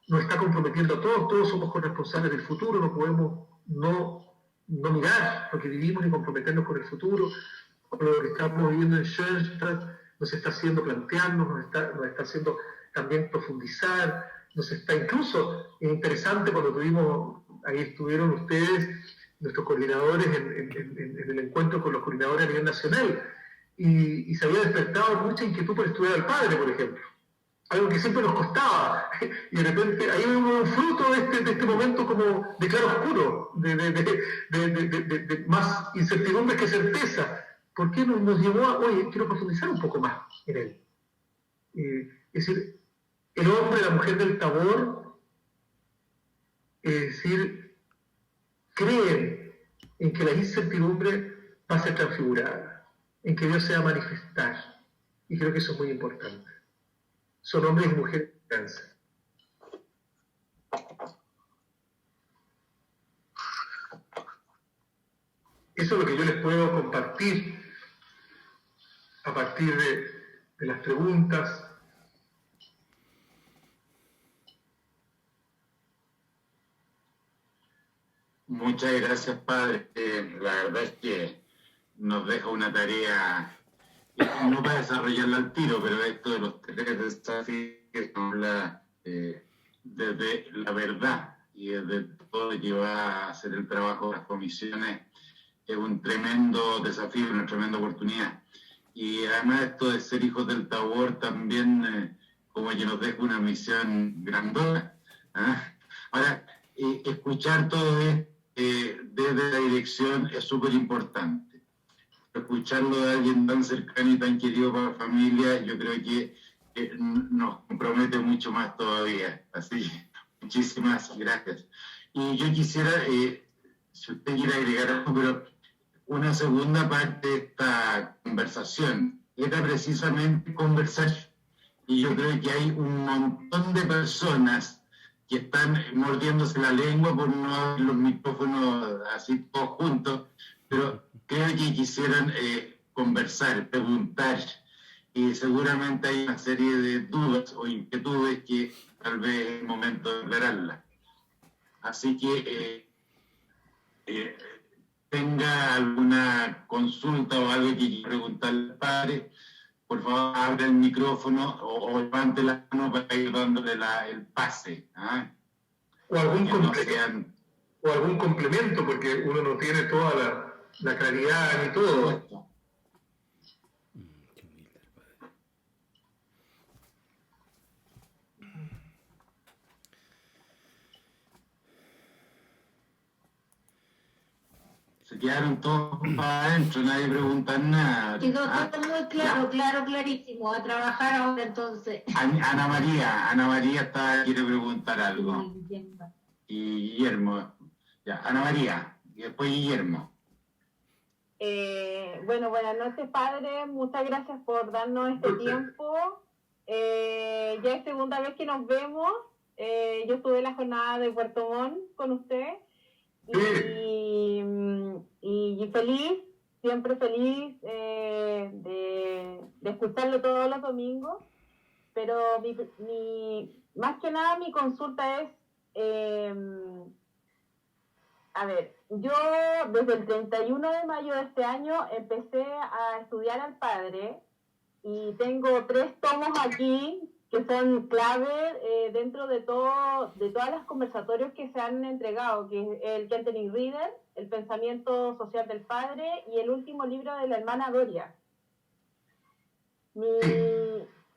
nos está comprometiendo a todos, todos somos corresponsables del futuro, no podemos no mirar lo que vivimos ni comprometernos con el futuro. Lo que estamos viviendo en Schoenstatt nos está haciendo plantearnos, nos está haciendo también profundizar, nos está incluso interesante cuando ahí estuvieron ustedes, nuestros coordinadores, en el encuentro con los coordinadores a nivel nacional, y se había despertado mucha inquietud por estudiar al padre, por ejemplo. Algo que siempre nos costaba, y de repente ahí hubo un fruto de este momento como de claro oscuro, de más incertidumbre que certeza. ¿Por qué nos llevó a, oye, quiero profundizar un poco más en él? Es decir, el hombre, la mujer del Tabor, es decir, creen en que la incertidumbre va a ser transfigurada, en que Dios se va a manifestar, y creo que eso es muy importante. Son hombres y mujeres de esperanza. Eso es lo que yo les puedo compartir a partir de las preguntas. Muchas gracias, padre. La verdad es que nos deja una tarea, no para desarrollarla al tiro, pero esto de los tres desafíos que habla desde la verdad y desde todo lo que va a hacer el trabajo de las comisiones, es un tremendo desafío, una tremenda oportunidad. Y además esto de ser hijos del Tabor también como que nos deja una misión grandona. Ahora, escuchar todo esto desde la dirección es súper importante. Escucharlo de alguien tan cercano y tan querido para la familia, yo creo que nos compromete mucho más todavía. Así que muchísimas gracias. Y yo quisiera, si usted quiere agregar algo, pero una segunda parte de esta conversación era precisamente conversar. Y yo creo que hay un montón de personas que están mordiéndose la lengua por no abrir los micrófonos así todos juntos, pero creo que quisieran conversar, preguntar, y seguramente hay una serie de dudas o inquietudes que tal vez es el momento de aclararlas. Así que tenga alguna consulta o algo que quiera preguntarle al padre, por favor abra el micrófono o levante la mano para ir dándole el pase. O algún complemento, porque uno no tiene toda la claridad ni todo. Se quedaron todos para adentro, nadie pregunta nada. Quedó todo muy claro, clarísimo. A trabajar ahora entonces. Ana María quiere preguntar algo. Y Guillermo. Ya, Ana María, y después Guillermo. Bueno, buenas noches, padre. Muchas gracias por darnos este tiempo. Ya es segunda vez que nos vemos. Yo estuve en la jornada de Puerto Montt con usted. Y feliz, siempre feliz de escucharlo todos los domingos. Pero más que nada mi consulta es, a ver, yo desde el 31 de mayo de este año empecé a estudiar al padre y tengo 3 tomos aquí que son clave dentro de todas las conversatorios que se han entregado, que es el Kettering Reader, el pensamiento social del padre y el último libro de la hermana Doria.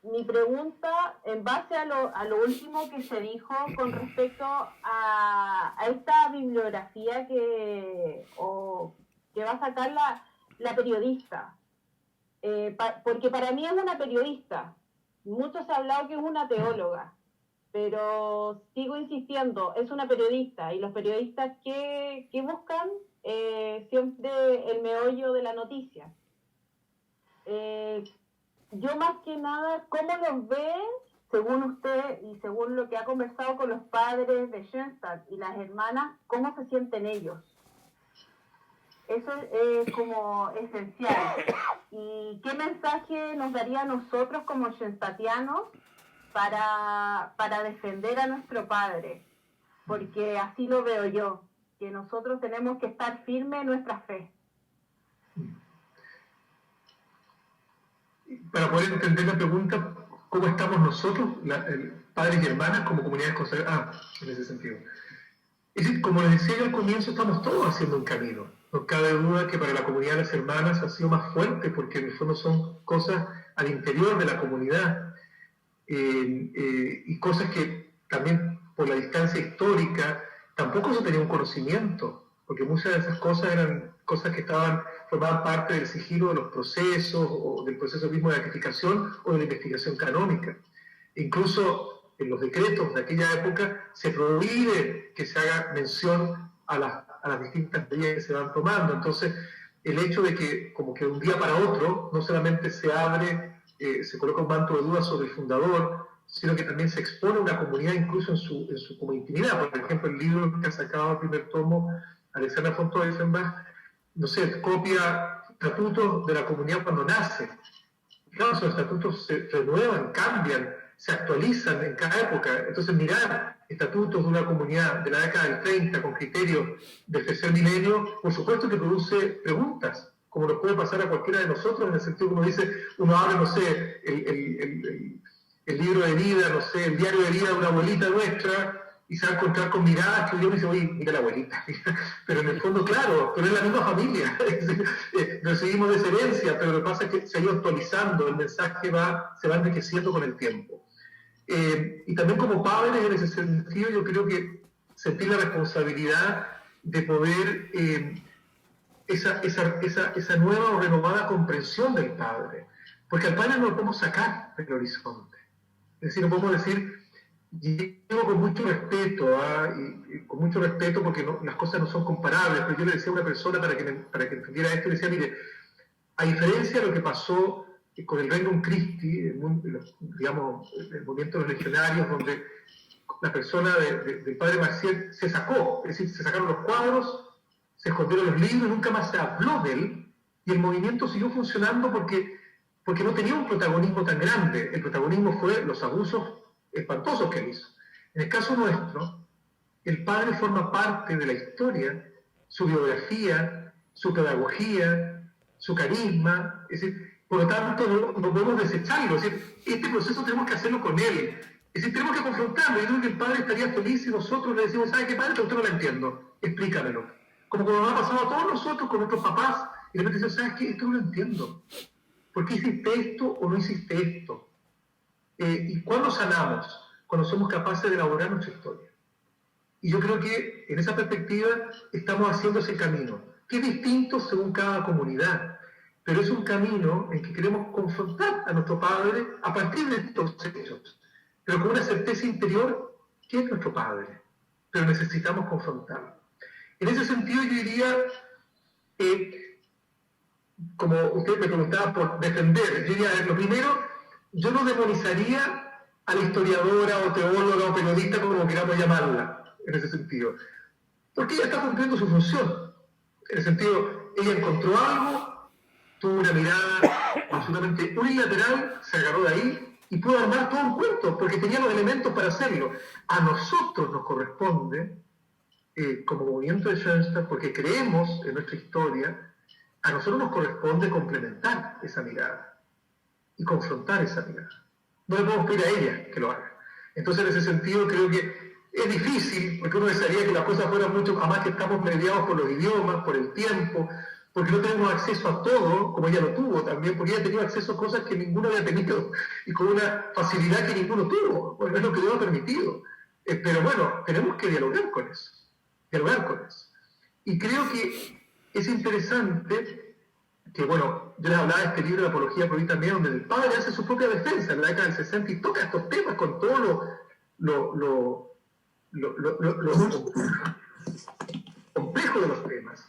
Mi pregunta, en base a lo último que se dijo con respecto a esta bibliografía que va a sacar la periodista, porque para mí es una periodista. Mucho se ha hablado que es una teóloga, pero sigo insistiendo, es una periodista, y los periodistas que buscan siempre el meollo de la noticia. Yo más que nada, ¿cómo los ve, según usted y según lo que ha conversado con los padres de Schoenstatt y las hermanas, cómo se sienten ellos? Eso es como esencial. ¿Y qué mensaje nos daría a nosotros como schoenstattianos para defender a nuestro padre? Porque así lo veo yo, que nosotros tenemos que estar firmes en nuestra fe. Para poder entender la pregunta, ¿cómo estamos nosotros, padres y hermanas, como comunidades consagradas? En ese sentido. Es decir, como les decía yo al comienzo, estamos todos haciendo un camino. No cabe duda que para la comunidad de las hermanas ha sido más fuerte, porque en el fondo son cosas al interior de la comunidad, y cosas que también por la distancia histórica tampoco se tenía un conocimiento, porque muchas de esas cosas eran cosas que formaban parte del sigilo de los procesos, o del proceso mismo de beatificación o de la investigación canónica. Incluso en los decretos de aquella época se prohíbe que se haga mención a las distintas medidas que se van tomando. Entonces, el hecho de que, como que de un día para otro, no solamente se abre, se coloca un manto de duda sobre el fundador, sino que también se expone a una comunidad incluso en su como intimidad. Por ejemplo, el libro que ha sacado el primer tomo, Alexandra von Teufelbach, no sé, copia estatutos de la comunidad cuando nace. Claro, esos estatutos se renuevan, cambian, se actualizan en cada época. Entonces, mirar estatutos de una comunidad de la década del 30 con criterios del tercer milenio, por supuesto que produce preguntas, como nos puede pasar a cualquiera de nosotros, en el sentido que uno abre, no sé, el libro de vida, no sé, el diario de vida de una abuelita nuestra, y se va a encontrar con miradas que uno dice, oye, mira la abuelita, pero en el fondo, claro, pero es la misma familia, recibimos de esa herencia, pero lo que pasa es que se ha ido actualizando, el mensaje se va enriqueciendo con el tiempo. Y también como padres, en ese sentido, yo creo que sentir la responsabilidad de poder esa nueva o renovada comprensión del padre, porque al padre no lo podemos sacar del horizonte. Es decir, no podemos decir, llevo con mucho respeto, y con mucho respeto porque las cosas no son comparables, pero yo le decía a una persona para que entendiera esto, le decía, mire, a diferencia de lo que pasó con el Regnum Christi, digamos, el movimiento de los legionarios, donde la persona del padre Maciel se sacó, es decir, se sacaron los cuadros, se escondieron los libros, nunca más se habló de él, y el movimiento siguió funcionando porque no tenía un protagonismo tan grande. El protagonismo fue los abusos espantosos que él hizo. En el caso nuestro, el padre forma parte de la historia, su biografía, su pedagogía, su carisma, es decir, por lo tanto no podemos desecharlo, es decir, este proceso tenemos que hacerlo con él, es decir, tenemos que confrontarlo. Yo creo que el padre estaría feliz si nosotros le decimos, ¿sabe qué, padre? Que usted no lo entiendo, explícamelo. Como nos ha pasado a todos nosotros con nuestros papás, y de repente decimos, ¿sabes qué? Esto no lo entiendo. ¿Por qué hiciste esto o no hiciste esto? ¿Y cuándo sanamos? Cuando somos capaces de elaborar nuestra historia. Y yo creo que en esa perspectiva estamos haciendo ese camino, que es distinto según cada comunidad, pero es un camino en que queremos confrontar a nuestro Padre a partir de estos hechos, pero con una certeza interior que es nuestro Padre, pero necesitamos confrontarlo. En ese sentido yo diría, como usted me preguntaba por defender, yo diría, lo primero, yo no demonizaría a la historiadora o teóloga o periodista, como queramos llamarla, en ese sentido. Porque ella está cumpliendo su función. En el sentido, ella encontró algo, tuvo una mirada absolutamente unilateral, se agarró de ahí y pudo armar todo un cuento, porque tenía los elementos para hacerlo. A nosotros nos corresponde, como movimiento de Schoenstatt, porque creemos en nuestra historia, a nosotros nos corresponde complementar esa mirada y confrontar esa mirada. No le podemos pedir a ella que lo haga. Entonces, en ese sentido, creo que es difícil, porque uno desearía que las cosas fueran mucho, además que estamos mediados por los idiomas, por el tiempo, porque no tenemos acceso a todo, como ella lo tuvo también, porque ella tenía acceso a cosas que ninguno había tenido, y con una facilidad que ninguno tuvo, bueno, es lo que Dios ha permitido. Pero bueno, tenemos que dialogar con eso. Y creo que es interesante que, bueno, yo les hablaba de este libro de Apología Pro Vida también, donde el padre hace su propia defensa en la década del 60 y toca estos temas con todo lo complejo de los temas,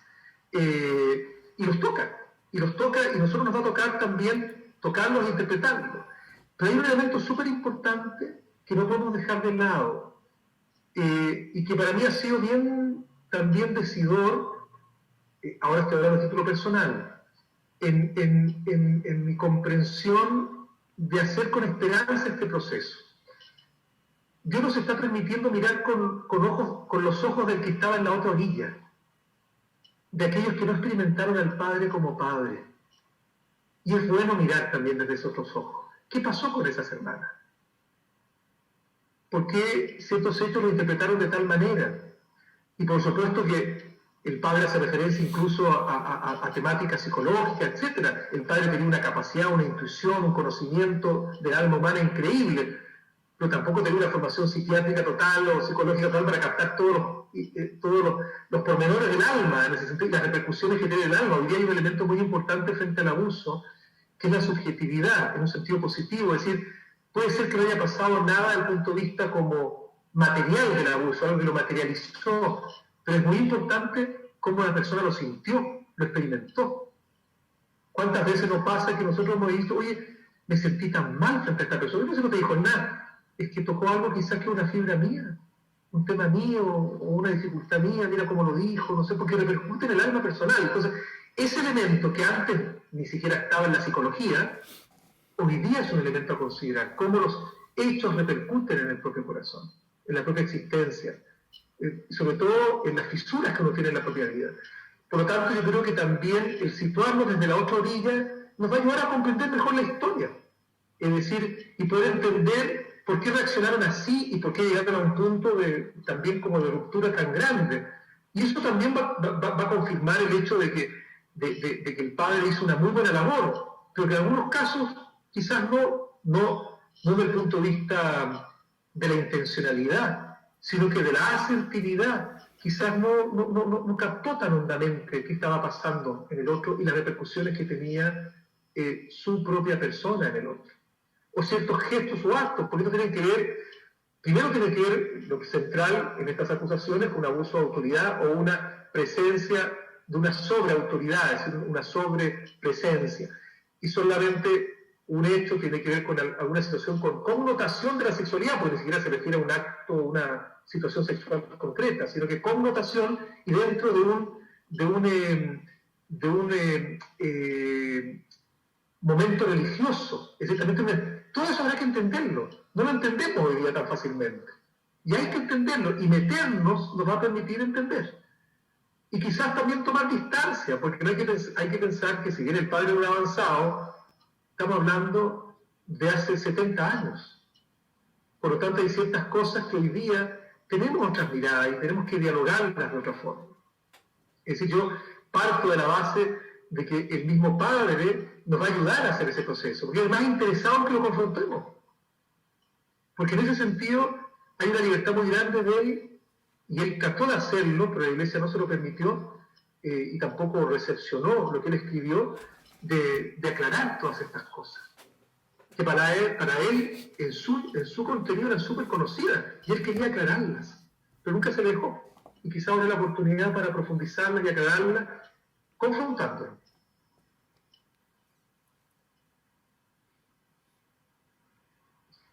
y los toca, y nosotros nos va a tocar también tocarlos e interpretarlos. Pero hay un elemento súper importante que no podemos dejar de lado, y que para mí ha sido bien también decidor, ahora estoy hablando a título personal, en mi comprensión de hacer con esperanza este proceso. Dios nos está permitiendo mirar con los ojos del que estaba en la otra orilla, de aquellos que no experimentaron al Padre como Padre. Y es bueno mirar también desde esos otros ojos. ¿Qué pasó con esas hermanas? ¿Por qué ciertos hechos lo interpretaron de tal manera? Y por supuesto que el Padre hace referencia incluso a temáticas psicológicas, etc. El Padre tenía una capacidad, una intuición, un conocimiento del alma humana increíble, pero tampoco tenía una formación psiquiátrica total o psicológica total para captar todos los pormenores del alma, en ese sentido, las repercusiones que tiene el alma. Hoy día hay un elemento muy importante frente al abuso, que es la subjetividad, en un sentido positivo, es decir, puede ser que no haya pasado nada desde el punto de vista como material del abuso, algo que lo materializó, pero es muy importante cómo la persona lo sintió, lo experimentó. ¿Cuántas veces nos pasa que nosotros hemos dicho, oye, me sentí tan mal frente a esta persona? No sé, no te dijo nada, es que tocó algo quizás que una fibra mía, un tema mío o una dificultad mía, mira cómo lo dijo, no sé, porque repercute en el alma personal. Entonces, ese elemento que antes ni siquiera estaba en la psicología, hoy día es un elemento a considerar, cómo los hechos repercuten en el propio corazón, en la propia existencia, sobre todo en las fisuras que uno tiene en la propia vida. Por lo tanto, yo creo que también el situarnos desde la otra orilla nos va a ayudar a comprender mejor la historia, es decir, y poder entender por qué reaccionaron así y por qué llegaron a un punto también como de ruptura tan grande. Y eso también va a confirmar el hecho de que el Padre hizo una muy buena labor, pero que en algunos casos quizás no desde el punto de vista de la intencionalidad, sino que de la asertividad, quizás no captó tan hondamente qué estaba pasando en el otro y las repercusiones que tenía su propia persona en el otro. O ciertos gestos o actos, porque esto tienen que ver, primero tiene que ver lo que es central en estas acusaciones, con un abuso de autoridad o una presencia de una sobreautoridad, es decir, una sobrepresencia. Y solamente un hecho tiene que ver con alguna situación con connotación de la sexualidad, porque ni siquiera se refiere a un acto o una situación sexual concreta, sino que connotación y dentro de un momento religioso. Es decir, también todo eso habrá que entenderlo. No lo entendemos hoy día tan fácilmente. Y hay que entenderlo, y meternos nos va a permitir entender. Y quizás también tomar distancia, porque hay que pensar que si bien el Padre era avanzado, estamos hablando de hace 70 años. Por lo tanto, hay ciertas cosas que hoy día tenemos otras miradas y tenemos que dialogarlas de otra forma. Es decir, yo parto de la base de que el mismo Padre nos va a ayudar a hacer ese proceso, porque es más interesado en que lo confrontemos. Porque en ese sentido hay una libertad muy grande de él, y él trató de hacerlo, pero la Iglesia no se lo permitió, y tampoco recepcionó lo que él escribió, de aclarar todas estas cosas, que para él en su contenido eran súper conocidas, y él quería aclararlas, pero nunca se dejó, y quizá ahora es la oportunidad para profundizarlas y aclararlas, confrontándolas.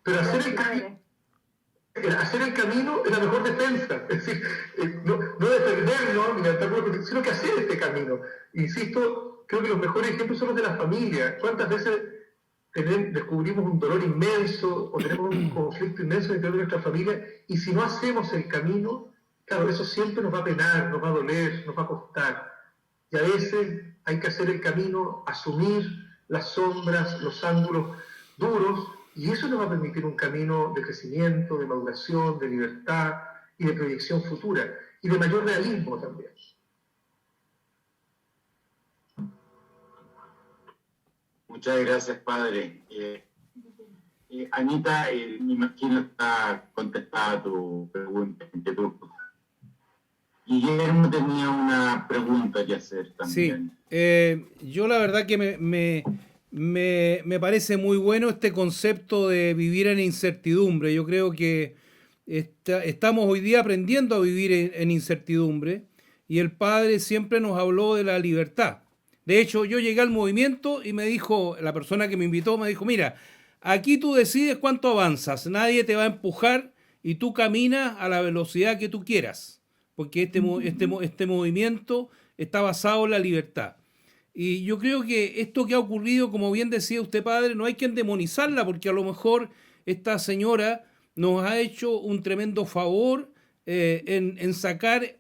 Pero hacer el camino es la mejor defensa, es decir, no defendernos ni levantar, sino que hacer este camino. Insisto, creo que los mejores ejemplos son los de las familias. ¿Cuántas veces descubrimos un dolor inmenso o tenemos un conflicto inmenso dentro de nuestra familia, y si no hacemos el camino, claro, eso siempre nos va a penar, nos va a doler, nos va a costar? Y a veces hay que hacer el camino, asumir las sombras, los ángulos duros, y eso nos va a permitir un camino de crecimiento, de maduración, de libertad y de proyección futura, y de mayor realismo también. Muchas gracias, Padre. Anita, me imagino está contestada tu pregunta. Guillermo tenía una pregunta que hacer también. Sí, yo la verdad que me parece muy bueno este concepto de vivir en incertidumbre. Yo creo que estamos hoy día aprendiendo a vivir en incertidumbre, y el Padre siempre nos habló de la libertad. De hecho, yo llegué al movimiento y me dijo, la persona que me invitó me dijo, mira, aquí tú decides cuánto avanzas, nadie te va a empujar y tú caminas a la velocidad que tú quieras, porque este movimiento está basado en la libertad. Y yo creo que esto que ha ocurrido, como bien decía usted, padre, no hay que endemonizarla, porque a lo mejor esta señora nos ha hecho un tremendo favor en sacar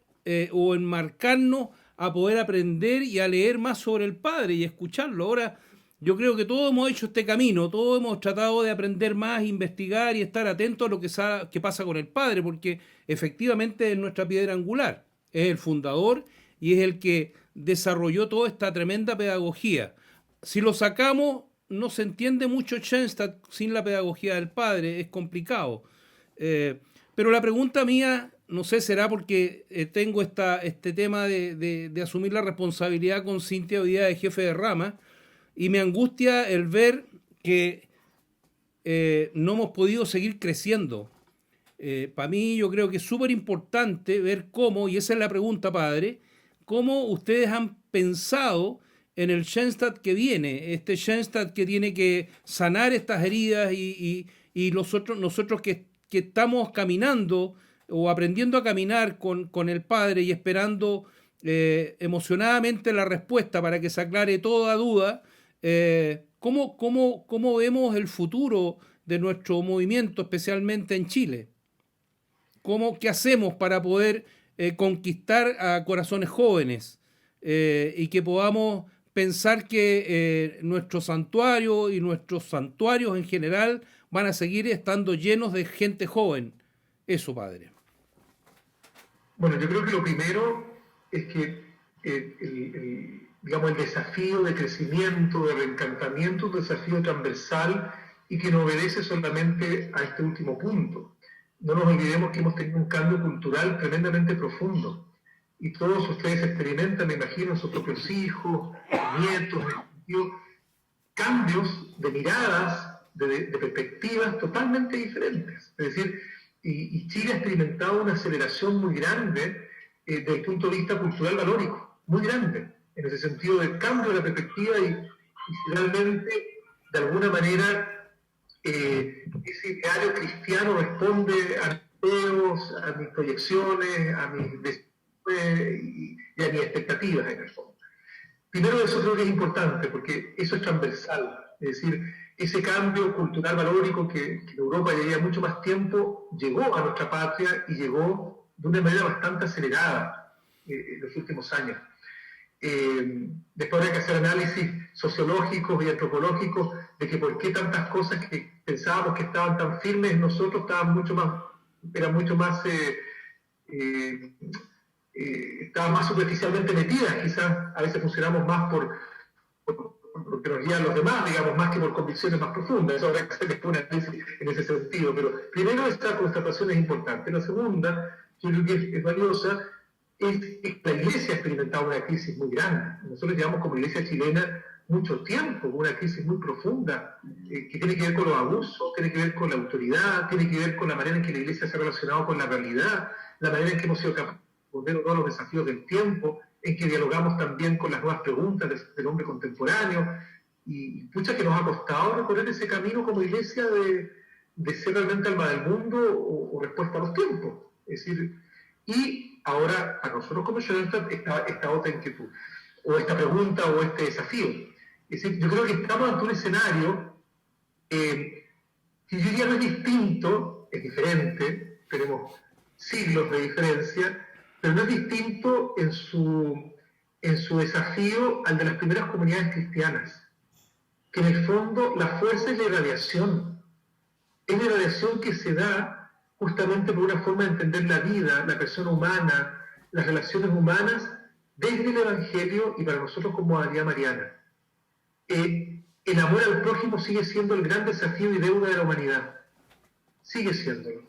o enmarcarnos a poder aprender y a leer más sobre el Padre y escucharlo. Ahora, yo creo que todos hemos hecho este camino, todos hemos tratado de aprender más, investigar y estar atentos a lo que pasa con el Padre, porque efectivamente es nuestra piedra angular, es el fundador y es el que desarrolló toda esta tremenda pedagogía. Si lo sacamos, no se entiende mucho Schoenstatt sin la pedagogía del Padre, es complicado. Pero la pregunta mía, no sé, será porque tengo este tema de asumir la responsabilidad con Cintia hoy día de jefe de rama, y me angustia el ver que no hemos podido seguir creciendo. Para mí yo creo que es súper importante ver cómo, y esa es la pregunta, padre, cómo ustedes han pensado en el Schoenstatt que viene, este Schoenstatt que tiene que sanar estas heridas y nosotros que estamos caminando o aprendiendo a caminar con el Padre y esperando emocionadamente la respuesta para que se aclare toda duda, ¿cómo vemos el futuro de nuestro movimiento, especialmente en Chile? ¿Qué hacemos para poder conquistar a corazones jóvenes y que podamos pensar que nuestro santuario y nuestros santuarios en general van a seguir estando llenos de gente joven? Eso, padre. Bueno, yo creo que lo primero es que el desafío de crecimiento, de reencantamiento, es un desafío transversal y que no obedece solamente a este último punto. No nos olvidemos que hemos tenido un cambio cultural tremendamente profundo. Y todos ustedes experimentan, me imagino, sus propios hijos, nietos, cambios de miradas, de perspectivas totalmente diferentes. Es decir, y Chile ha experimentado una aceleración muy grande desde el punto de vista cultural valórico, muy grande, en ese sentido del cambio de la perspectiva y finalmente, de alguna manera, ese ideario cristiano responde a mis deseos, a mis proyecciones, a mis deseos y a mis expectativas en el fondo. Primero, eso creo que es importante porque eso es transversal, es decir, ese cambio cultural valórico que en Europa ya lleva mucho más tiempo llegó a nuestra patria y llegó de una manera bastante acelerada en los últimos años. Después hay que hacer análisis sociológicos y antropológicos de que por qué tantas cosas que pensábamos que estaban tan firmes en nosotros estaban estaban más superficialmente metidas. Quizás a veces funcionamos más porque nos guían los demás, digamos, más que por convicciones más profundas. Eso habrá que hacer después una análisis en ese sentido. Pero primero, esta constatación es importante. La segunda, yo creo que es valiosa, es que la Iglesia ha experimentado una crisis muy grande. Nosotros llevamos como Iglesia chilena mucho tiempo, una crisis muy profunda, que tiene que ver con los abusos, tiene que ver con la autoridad, tiene que ver con la manera en que la Iglesia se ha relacionado con la realidad, la manera en que hemos sido capaces de responder todos los desafíos del tiempo, en que dialogamos también con las nuevas preguntas del hombre contemporáneo, y pucha que nos ha costado recorrer ese camino como Iglesia de ser realmente alma del mundo o respuesta a los tiempos. Es decir, y ahora a nosotros como Schoenstatt esta otra inquietud, o esta pregunta o este desafío. Es decir, yo creo que estamos ante un escenario que yo diría no es distinto, es diferente, tenemos siglos de diferencia, pero no es distinto en su desafío al de las primeras comunidades cristianas, que en el fondo la fuerza es la irradiación que se da justamente por una forma de entender la vida, la persona humana, las relaciones humanas, desde el Evangelio y para nosotros como comunidad mariana. El amor al prójimo sigue siendo el gran desafío y deuda de la humanidad. Sigue siéndolo.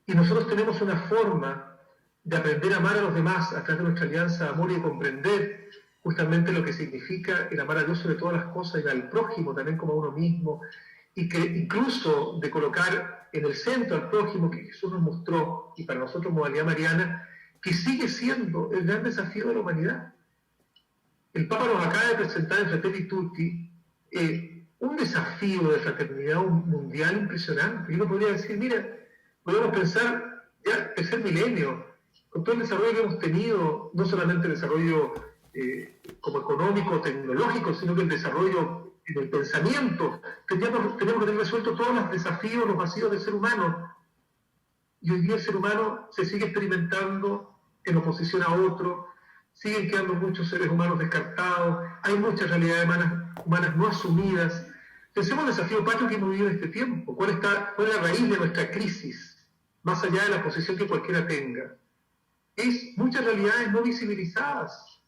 Y nosotros tenemos una forma de aprender a amar a los demás a través de nuestra alianza de amor y de comprender justamente lo que significa el amar a Dios sobre todas las cosas y al prójimo también como a uno mismo, y que incluso de colocar en el centro al prójimo que Jesús nos mostró, y para nosotros modalidad mariana, que sigue siendo el gran desafío de la humanidad. El Papa nos acaba de presentar en Fratelli Tutti un desafío de fraternidad mundial impresionante. Y uno podría decir, mira, podemos pensar ya el tercer milenio, con todo el desarrollo que hemos tenido, no solamente el desarrollo como económico, tecnológico, sino que el desarrollo en el pensamiento. Tenemos que tener resuelto todos los desafíos, los vacíos del ser humano. Y hoy día el ser humano se sigue experimentando en oposición a otro, siguen quedando muchos seres humanos descartados, hay muchas realidades humanas no asumidas. Pensemos en el desafío patrio que hemos vivido en este tiempo. ¿Cuál es la raíz de nuestra crisis, más allá de la posición que cualquiera tenga? Es muchas realidades no visibilizadas,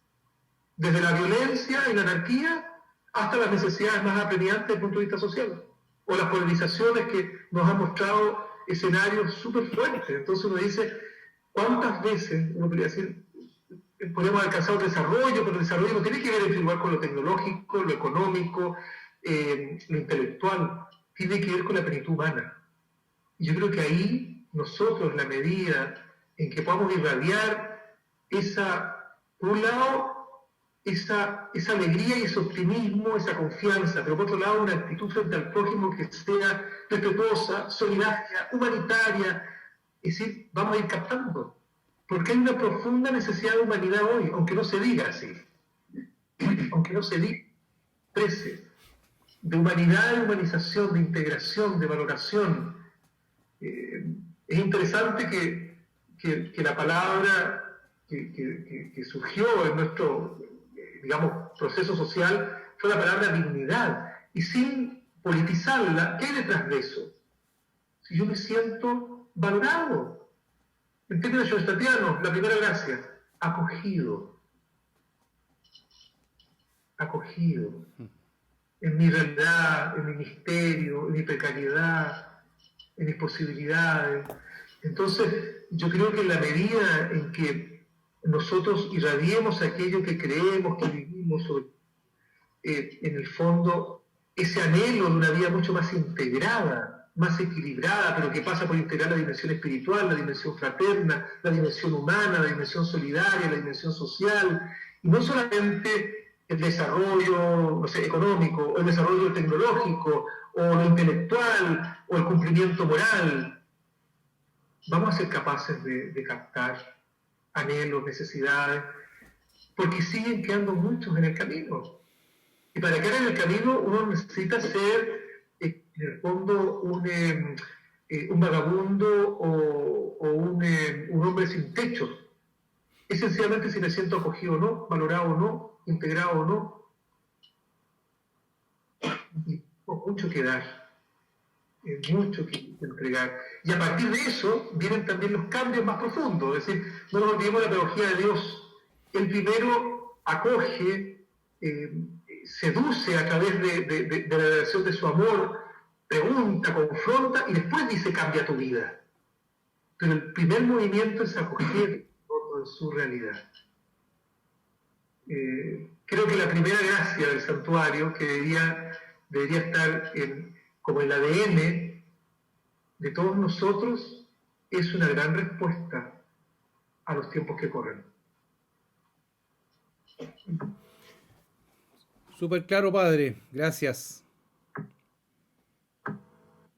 desde la violencia y la anarquía hasta las necesidades más apremiantes desde el punto de vista social, o las polarizaciones que nos han mostrado escenarios súper fuertes. Entonces uno dice, ¿cuántas veces, uno podría decir, podemos alcanzar el desarrollo, pero el desarrollo no tiene que ver en primer lugar con lo tecnológico, lo económico, lo intelectual, tiene que ver con la plenitud humana. Y yo creo que ahí nosotros, la medida en que podamos irradiar por un lado, esa alegría y ese optimismo, esa confianza, pero por otro lado una actitud frente al prójimo que sea respetuosa, solidaria, humanitaria, es decir, vamos a ir captando, porque hay una profunda necesidad de humanidad hoy, aunque no se diga así, aunque no se diga, de humanidad, de humanización, de integración, de valoración. Es interesante que la palabra que surgió en nuestro, digamos, proceso social fue la palabra dignidad, y sin politizarla, ¿qué hay detrás de eso? Si yo me siento valorado, en términos schoenstattianos, la primera gracia, acogido, en mi realidad, en mi misterio, en mi precariedad, en mis posibilidades. Entonces, yo creo que en la medida en que nosotros irradiemos aquello que creemos, que vivimos, en el fondo, ese anhelo de una vida mucho más integrada, más equilibrada, pero que pasa por integrar la dimensión espiritual, la dimensión fraterna, la dimensión humana, la dimensión solidaria, la dimensión social, y no solamente el desarrollo, no sé, económico, o el desarrollo tecnológico, o lo intelectual, o el cumplimiento moral. Vamos a ser capaces de captar anhelos, necesidades, porque siguen quedando muchos en el camino. Y para quedar en el camino uno necesita ser, en el fondo, un vagabundo o un hombre sin techo. Esencialmente si me siento acogido o no, valorado o no, integrado o no. Y mucho que dar, mucho que entregar. Y a partir de eso vienen también los cambios más profundos. Es decir, no nos olvidemos de la pedagogía de Dios. Él primero acoge, seduce a través de la relación de su amor, pregunta, confronta y después dice cambia tu vida. Pero el primer movimiento es acoger todo en su realidad. Creo que la primera gracia del santuario, que debería estar como el ADN de todos nosotros, es una gran respuesta a los tiempos que corren. Súper claro, padre. Gracias.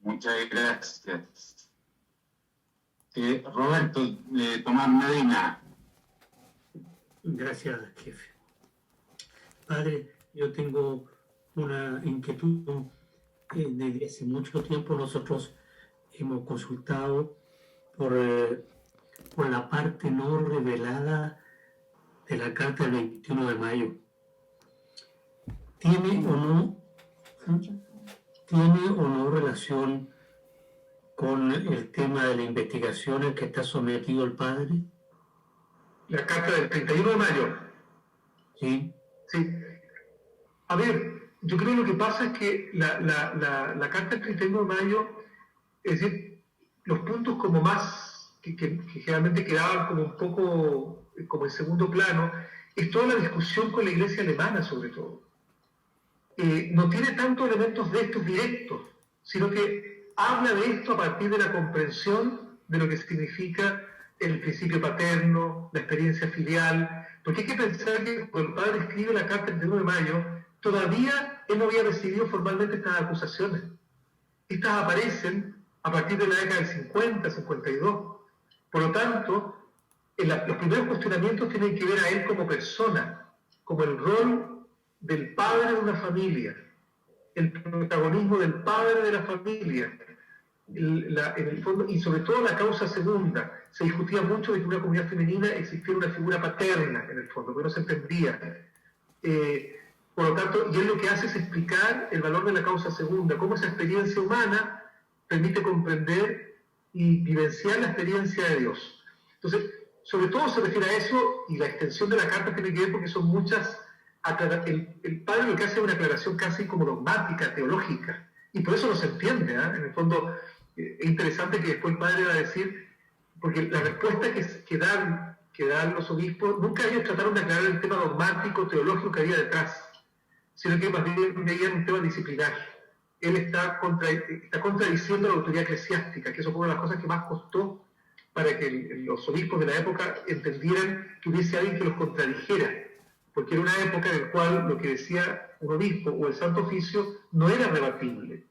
Muchas gracias. Roberto, Tomás Medina. Gracias, jefe. Padre, yo tengo una inquietud. Desde hace mucho tiempo nosotros hemos consultado por la parte no revelada de la carta del 21 de mayo. ¿Tiene o no relación con el tema de la investigación al que está sometido el padre? La carta del 31 de mayo. Sí. Sí. A ver, yo creo que lo que pasa es que la carta del 31 de mayo, es decir, los puntos como más, que generalmente quedaban como un poco como en segundo plano, es toda la discusión con la iglesia alemana sobre todo. No tiene tantos elementos de estos directos, sino que habla de esto a partir de la comprensión de lo que significa el principio paterno, la experiencia filial, porque hay que pensar que cuando el padre escribe la carta el 31 de mayo, todavía él no había recibido formalmente estas acusaciones. Estas aparecen a partir de la década del 50, 52. Por lo tanto, los primeros cuestionamientos tienen que ver a él como persona, como el rol del padre de una familia, el protagonismo del padre de la familia, en el fondo, y sobre todo la causa segunda. Se discutía mucho de que en una comunidad femenina existiera una figura paterna, en el fondo, que no se entendía. Por lo tanto, y él lo que hace es explicar el valor de la causa segunda, cómo esa experiencia humana permite comprender y vivenciar la experiencia de Dios. Entonces, sobre todo se refiere a eso, y la extensión de la carta tiene que ver porque son muchas... El padre lo que hace es una aclaración casi como dogmática, teológica, y por eso no se entiende, ¿eh? En el fondo, es interesante que después el padre va a decir, porque la respuesta que dan los obispos, nunca ellos trataron de aclarar el tema dogmático, teológico que había detrás, sino que más bien veían un tema disciplinar. Él está contradiciendo la autoridad eclesiástica, que eso fue una de las cosas que más costó para que los obispos de la época entendieran que hubiese alguien que los contradijera, porque era una época en la cual lo que decía un obispo o el Santo Oficio no era rebatible.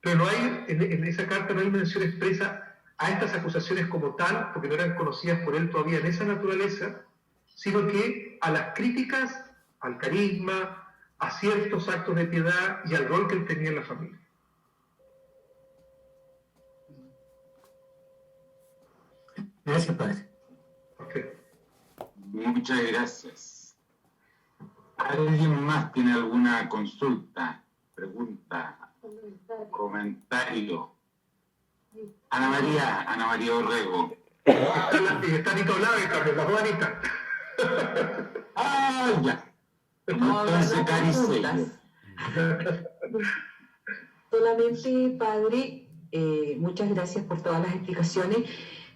Pero no hay, en esa carta no hay mención expresa a estas acusaciones como tal, porque no eran conocidas por él todavía en esa naturaleza, sino que a las críticas al carisma, a ciertos actos de piedad y al rol que él tenía en la familia. Gracias, padre. Okay. Muchas gracias. ¿Alguien más tiene alguna consulta, pregunta, comentario? Ana María Orrego. Está Anita Olave también, la Juanita. ¡Ah, ya! Entonces, solamente, padre, muchas gracias por todas las explicaciones,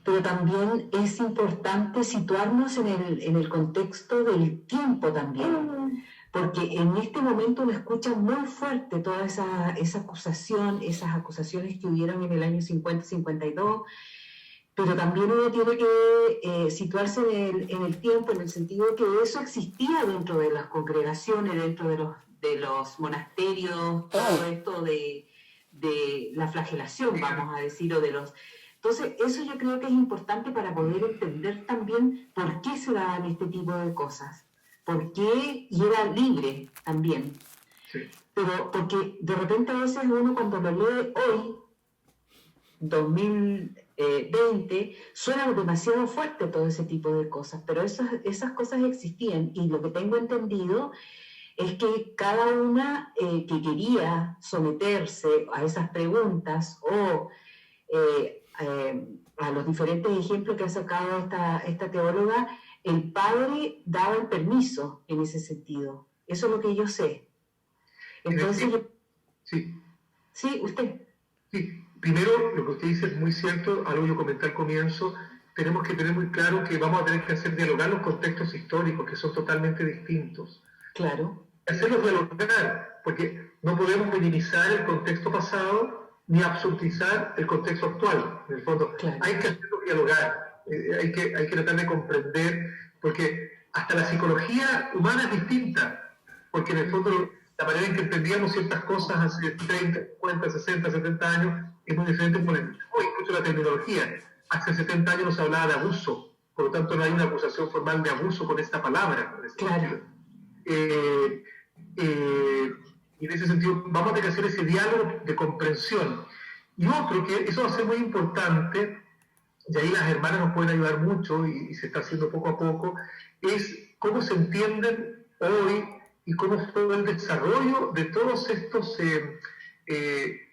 pero también es importante situarnos en el contexto del tiempo también, porque en este momento uno escucha muy fuerte toda esa acusación, esas acusaciones que hubieron en el año 50-52, pero también uno tiene que situarse en el tiempo, en el sentido de que eso existía dentro de las congregaciones, dentro de los monasterios, todo esto de la flagelación, vamos a decir, o de los... Entonces, eso yo creo que es importante para poder entender también por qué se daban este tipo de cosas, por qué, y era libre también. Sí. Pero porque de repente a veces uno cuando lo lee hoy, 2020, suena demasiado fuerte todo ese tipo de cosas, pero esas cosas existían, y lo que tengo entendido es que cada una que quería someterse a esas preguntas o a los diferentes ejemplos que ha sacado esta teóloga, el padre daba el permiso en ese sentido. Eso es lo que yo sé. Entonces, sí. Sí, usted. Sí. Primero, lo que usted dice es muy cierto, algo yo comenté al comienzo, tenemos que tener muy claro que vamos a tener que hacer dialogar los contextos históricos, que son totalmente distintos. Claro. Hacerlos dialogar, porque no podemos minimizar el contexto pasado ni absolutizar el contexto actual. En el fondo, claro, hay que hacerlos dialogar, hay que tratar de comprender, porque hasta la psicología humana es distinta, porque en el fondo la manera en que entendíamos ciertas cosas hace 30, 50, 60, 70 años es muy diferente por incluso la terminología. Hace 70 años no se hablaba de abuso, por lo tanto no hay una acusación formal de abuso con esta palabra. Claro. Y en ese sentido vamos a tener que hacer ese diálogo de comprensión. Y otro, que eso va a ser muy importante, y ahí las hermanas nos pueden ayudar mucho, y se está haciendo poco a poco, es cómo se entienden hoy y cómo fue el desarrollo de todos estos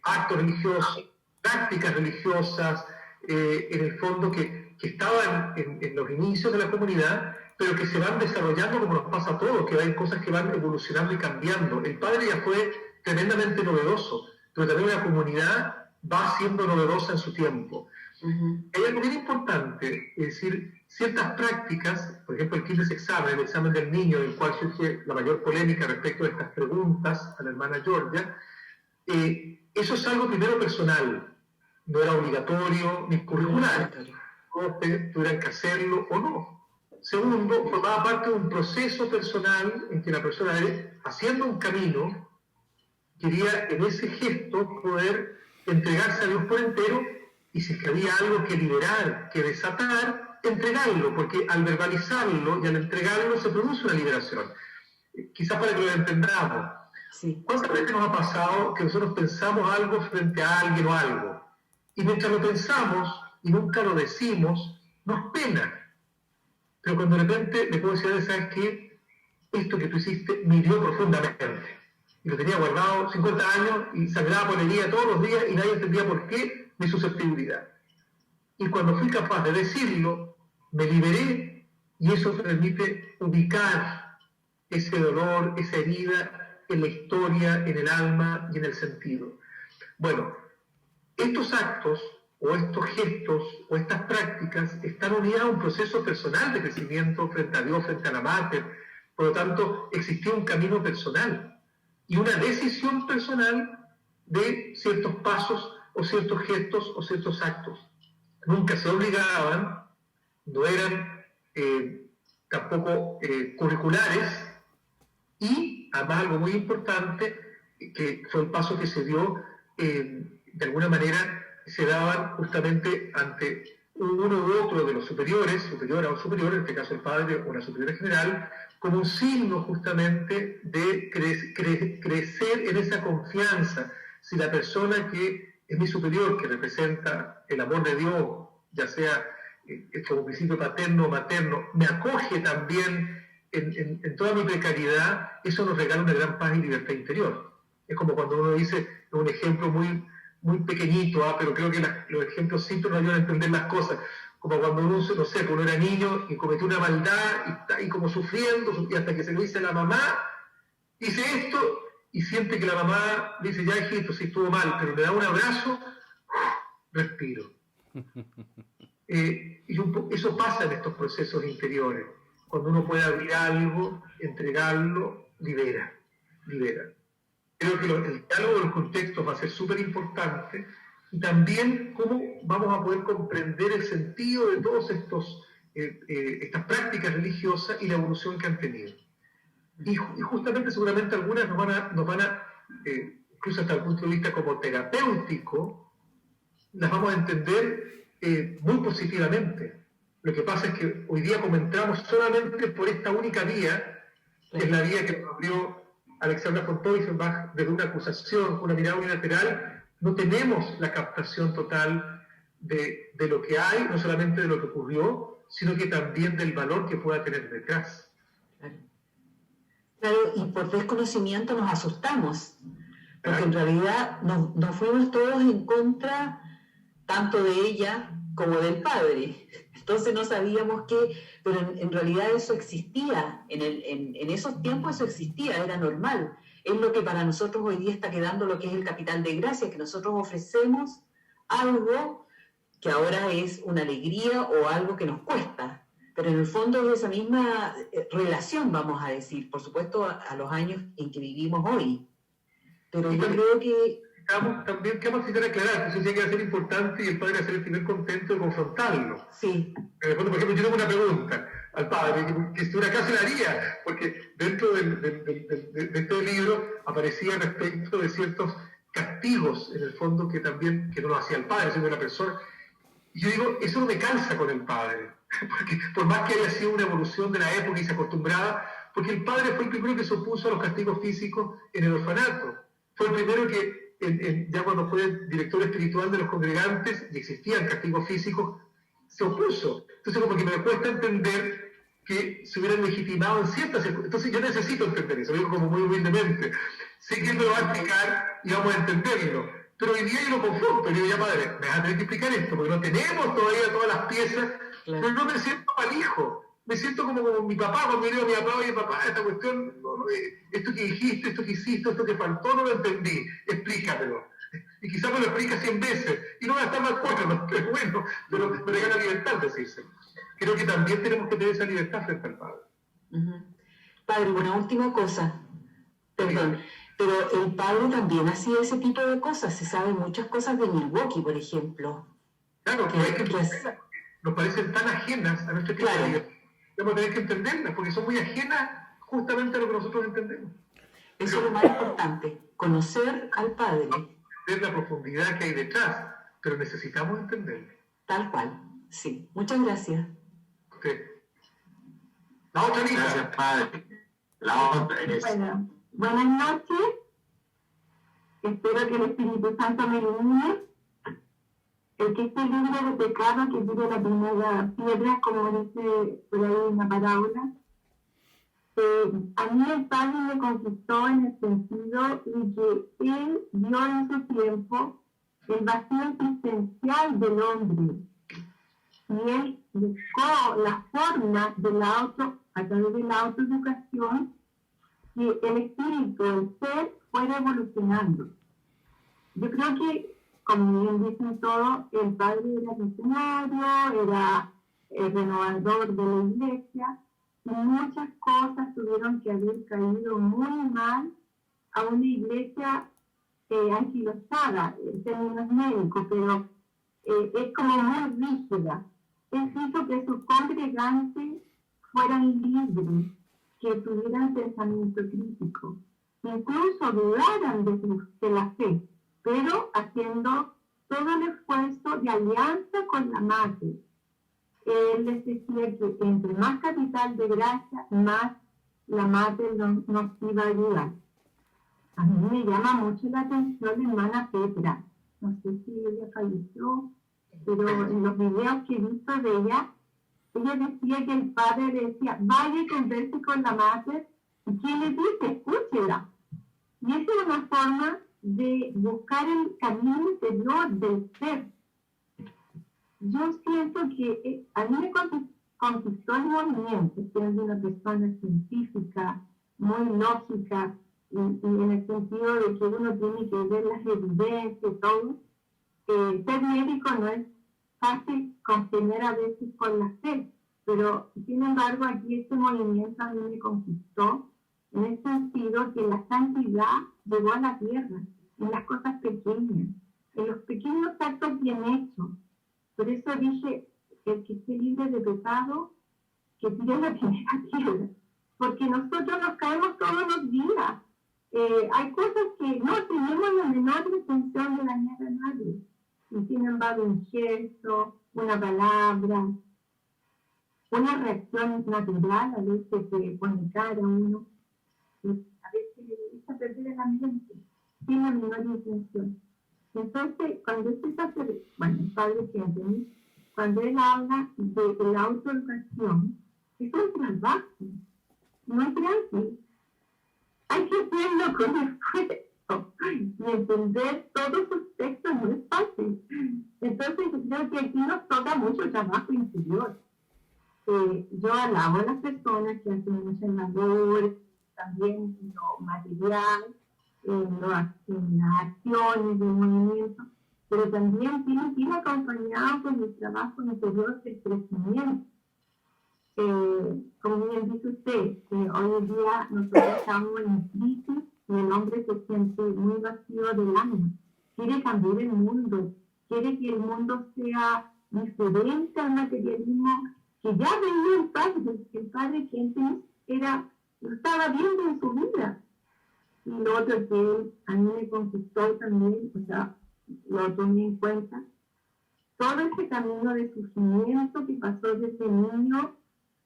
actos religiosos, prácticas religiosas, en el fondo que estaban en los inicios de la comunidad, pero que se van desarrollando como nos pasa a todos, que hay cosas que van evolucionando y cambiando. El padre ya fue tremendamente novedoso, pero también la comunidad va siendo novedosa en su tiempo. Hay algo bien importante, es decir, ciertas prácticas, por ejemplo el Kindles Examen, el examen del niño, en el cual surge la mayor polémica respecto de estas preguntas a la hermana Georgia, eso es algo primero personal. no era obligatorio ni curricular, todos tuvieran que hacerlo o no. Segundo, formaba parte de un proceso personal en que la persona, haciendo un camino, quería en ese gesto poder entregarse a Dios por entero, y si es que había algo que liberar, que desatar, entregarlo, porque al verbalizarlo y al entregarlo se produce una liberación. Quizás para que lo entendamos. Sí. ¿Cuántas veces nos ha pasado que nosotros pensamos algo frente a alguien o algo? Y mientras lo pensamos y nunca lo decimos, nos pena. Pero cuando de repente le puedo decir, ¿sabes qué? Esto que tú hiciste me hirió profundamente. Y lo tenía guardado 50 años y sangraba por herida todos los días y nadie entendía por qué, mi susceptibilidad. Y cuando fui capaz de decirlo, me liberé, y eso me permite ubicar ese dolor, esa herida en la historia, en el alma y en el sentido. Bueno, estos actos o estos gestos o estas prácticas están unidas a un proceso personal de crecimiento frente a Dios, frente a la Mater. Por lo tanto, existía un camino personal y una decisión personal de ciertos pasos o ciertos gestos o ciertos actos. Nunca se obligaban, no eran tampoco curriculares, y además algo muy importante, que fue el paso que se dio, de alguna manera se daban justamente ante uno u otro de los superiores, superior a un superior, en este caso el padre o la superiora general, como un signo justamente de crecer en esa confianza. Si la persona que es mi superior, que representa el amor de Dios, ya sea como principio paterno o materno, me acoge también en toda mi precariedad, eso nos regala una gran paz y libertad interior. Es como cuando uno dice, un ejemplo muy pequeñito, pero creo que los ejemplos simples nos ayudan a entender las cosas. Como cuando uno, no sé, cuando uno era niño y cometió una maldad y está ahí como sufriendo, y hasta que se lo dice a la mamá, dice esto, y siente que la mamá dice, ya hijito, sí estuvo mal, pero le da un abrazo, respiro. Y eso pasa en estos procesos interiores. Cuando uno puede abrir algo, entregarlo, libera. Creo que el diálogo de los contextos va a ser súper importante, y también cómo vamos a poder comprender el sentido de todas estas prácticas religiosas y la evolución que han tenido. Y justamente seguramente algunas nos van a incluso hasta el punto de vista como terapéutico, las vamos a entender muy positivamente. Lo que pasa es que hoy día comentamos solamente por esta única vía, que es la vía que nos abrió Alexandra von Teufelbach, desde una acusación, una mirada unilateral. No tenemos la captación total de lo que hay, no solamente de lo que ocurrió, sino que también del valor que pueda tener detrás. Claro, y por desconocimiento nos asustamos, porque en realidad nos fuimos todos en contra tanto de ella como del padre. Entonces no sabíamos qué, pero en realidad eso existía, en esos tiempos eso existía, era normal. Es lo que para nosotros hoy día está quedando lo que es el capital de gracia, que nosotros ofrecemos algo que ahora es una alegría o algo que nos cuesta, pero en el fondo es esa misma relación, vamos a decir, por supuesto a los años en que vivimos hoy. Pero yo creo que también quisiera aclarar, que eso sí que va a ser importante y el padre va a ser el primer contento de confrontarlo. Sí. Por ejemplo, yo tengo una pregunta al padre, que si una casa la haría, porque dentro de este libro aparecía respecto de ciertos castigos, en el fondo, que no lo hacía el padre, sino la persona. Y yo digo, eso no me calza con el padre, porque por más que haya sido una evolución de la época y se acostumbraba, porque el padre fue el primero que se opuso a los castigos físicos en el orfanato. Fue el primero que, ya cuando fue director espiritual de los congregantes y existían castigos físicos, se opuso. Entonces, como que me cuesta entender que se hubieran legitimado en ciertas circunstancias. Entonces, yo necesito entender eso, lo digo como muy humildemente. Sé que él me lo va a explicar y vamos a entenderlo. Pero hoy día yo lo confronto, y digo, ya padre, me vas a tener que explicar esto, porque no tenemos todavía todas las piezas, claro. Pero no me siento mal hijo. Me siento como mi papá, cuando le digo a mi papá, oye papá, esta cuestión, esto que dijiste, esto que hiciste, esto que faltó, no lo entendí, explícamelo. Y quizás me lo explica 100 veces, y no va a estar de acuerdo, pero bueno, pero me regala libertad decirse. Creo que también tenemos que tener esa libertad frente al padre. Padre, una última cosa, perdón. Pero el padre también hacía ese tipo de cosas. Se saben muchas cosas de Milwaukee, por ejemplo. Claro, Que- pero hay que que es- entenderlas, porque nos parecen tan ajenas a nuestro tipo Claro. de vida. Vamos a tener que entenderlas, porque son muy ajenas justamente a lo que nosotros entendemos. Eso es lo más importante, conocer al padre, Ver la profundidad que hay detrás, pero necesitamos entenderlo. tal cual. Sí, muchas gracias. Usted. La otra hija. Gracias, padre. La otra es... Bueno, buenas noches. Espero que el Espíritu Santo me ilumine. El que esté libre de pecado, que tire la primera piedra, como dice por ahí una parábola. A mí el Padre me conquistó en el sentido de que Él vio en su tiempo el vacío existencial del hombre. Y Él buscó la forma de a través de la autoeducación, que el espíritu, el ser, fuera evolucionando. Yo creo que, como bien dicen todos, el Padre era visionario, era el renovador de la iglesia, y muchas cosas tuvieron que haber caído muy mal a una iglesia anquilosada, en términos médicos, pero es como muy rígida. Él hizo que sus congregantes fueran libres, que tuvieran pensamiento crítico, incluso dudaran de la fe, pero haciendo todo el esfuerzo de alianza con la madre. Él les decía que entre más capital de gracia, más la madre nos iba a ayudar. A mí me llama mucho la atención la hermana Petra. No sé si ella falleció, pero en los videos que he visto de ella decía que el padre le decía, vaya y converse con la madre, y ¿quién le dice? Escúchela. Y esa es una forma de buscar el camino interior del ser. Yo siento que a mí me conquistó el movimiento, siendo una persona científica, muy lógica, y en el sentido de que uno tiene que ver las evidencias y todo. Ser médico no es fácil congeniar a veces con la fe, pero sin embargo aquí este movimiento a mí me conquistó en el sentido que la santidad llegó a la tierra, en las cosas pequeñas, en los pequeños actos bien hechos. Por eso dije, el que esté libre de pecado, que tire la primera piedra, porque nosotros nos caemos todos los días. Hay cosas que no tenemos la menor intención de dañar a nadie, y sin embargo un gesto, una palabra, una reacción natural a veces que pone cara a uno, y a veces echa a perder el ambiente, sin la menor intención. Entonces, cuando este sacerdote, el padre Kenton, cuando él habla de la autoeducación, es un trabajo, no es gratis. Hay que hacerlo con esfuerzo y entender todos sus textos no es fácil. Entonces, yo creo que aquí nos toca mucho trabajo interior. Yo alabo a las personas que hacen mucha labor, también en lo material, en las acciones, del movimiento, pero también tiene que ir acompañado con el trabajo interior del crecimiento. Como bien dice usted, hoy en día nosotros estamos en crisis y el hombre se siente muy vacío del alma. Quiere cambiar el mundo, quiere que el mundo sea diferente al materialismo que ya veía el padre Kenton lo estaba viendo en su vida. Y lo otro que a mí me conquistó también, lo tomé en cuenta, todo ese camino de sufrimiento que pasó desde niño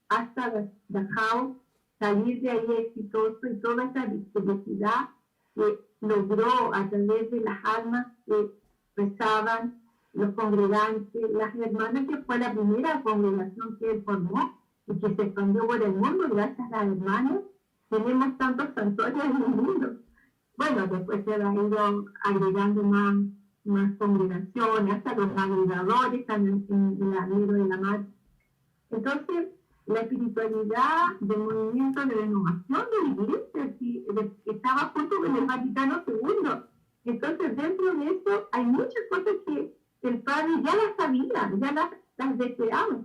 hasta Dachau, salir de ahí exitoso y toda esa felicidad que logró a través de las almas que rezaban, los congregantes, las hermanas, que fue la primera congregación que él formó y que se expandió por el mundo gracias a las hermanas. Tenemos tantos santuarios en el mundo. Bueno, después se ha ido agregando más congregaciones, hasta los agregadores están en el libro de la madre. Entonces, la espiritualidad del movimiento de renovación de la iglesia que estaba junto con el Vaticano II. Entonces, dentro de eso hay muchas cosas que el padre ya las sabía, ya las deseaba.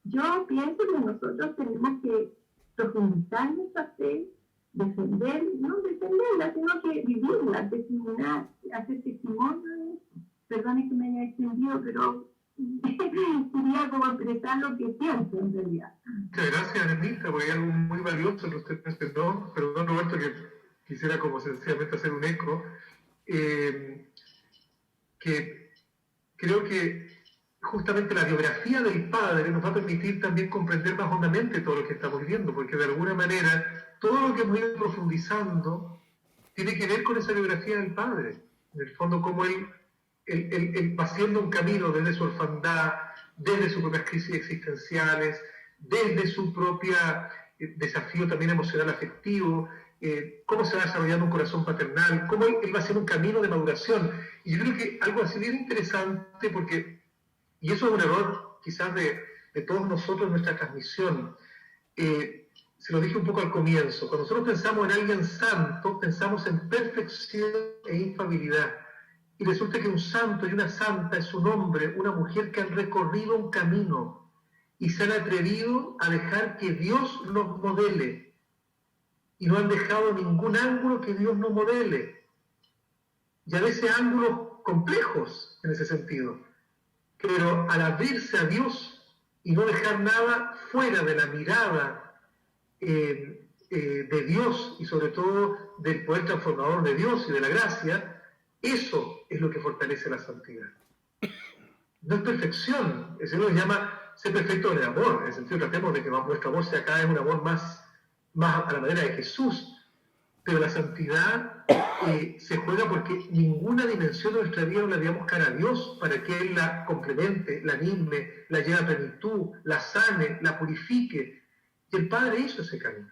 Yo pienso que nosotros tenemos que profundizar nuestra fe, no defenderla, sino que la testimonio, hacer testimonio de eso. Perdone que me haya extendido, pero quería como expresar lo que pienso en realidad. Muchas gracias, Anita, porque hay algo muy valioso que usted mencionó. Perdón, Roberto, que quisiera como sencillamente hacer un eco. Que creo que justamente la biografía del padre nos va a permitir también comprender más hondamente todo lo que estamos viviendo, porque de alguna manera todo lo que hemos ido profundizando tiene que ver con esa biografía del padre. En el fondo, como él va haciendo un camino desde su orfandad, desde sus propias crisis existenciales, desde su propia desafío también emocional afectivo, cómo se va desarrollando un corazón paternal, cómo él va haciendo un camino de maduración. Y yo creo que algo así bien interesante, porque, y eso es un error quizás de todos nosotros en nuestra transmisión, se lo dije un poco al comienzo, cuando nosotros pensamos en alguien santo, pensamos en perfección e infalibilidad. Y resulta que un santo y una santa es un hombre, una mujer que han recorrido un camino y se han atrevido a dejar que Dios los modele. Y no han dejado ningún ángulo que Dios no modele. Y a veces ángulos complejos en ese sentido. Pero al abrirse a Dios y no dejar nada fuera de la mirada de Dios y sobre todo del poder transformador de Dios y de la gracia, eso es lo que fortalece la santidad. No es perfección, el Señor nos llama ser perfecto en el amor, en el sentido que tratemos de que nuestro amor sea cada vez un amor más a la manera de Jesús, pero la santidad se juega porque ninguna dimensión de nuestra vida no la debemos cara a Dios para que Él la complemente, la anime, la lleve a plenitud, la sane, la purifique. Y el Padre hizo ese camino.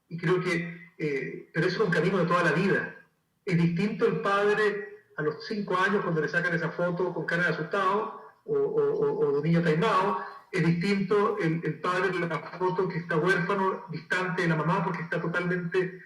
Y creo que, pero eso es un camino de toda la vida. Es distinto el Padre a los 5 años cuando le sacan esa foto con cara de asustado o de niño taimado. Es distinto el padre en la foto que está huérfano, distante de la mamá, porque está totalmente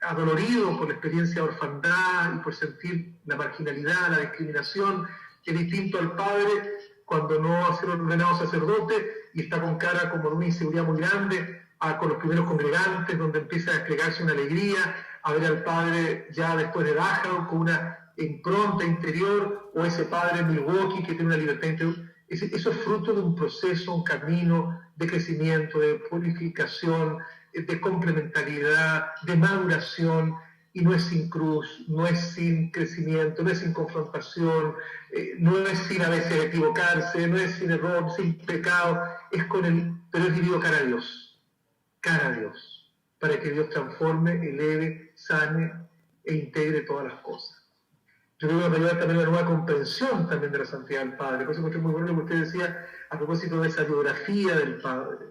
adolorido por la experiencia de orfandad y por sentir la marginalidad, la discriminación. Es distinto al padre cuando no ha sido ordenado sacerdote y está con cara como de una inseguridad muy grande, con los primeros congregantes, donde empieza a desplegarse una alegría, a ver al padre ya después de Dachau con una impronta interior, o ese padre en Milwaukee que tiene una libertad interior. Eso es fruto de un proceso, un camino de crecimiento, de purificación, de complementariedad, de maduración, y no es sin cruz, no es sin crecimiento, no es sin confrontación, no es sin a veces equivocarse, no es sin error, sin pecado, pero es vivido cara a Dios, para que Dios transforme, eleve, sane e integre todas las cosas. Yo creo que va a ayudar también a una nueva comprensión también de la santidad del Padre. Por eso encontré muy bueno lo que usted decía a propósito de esa biografía del Padre.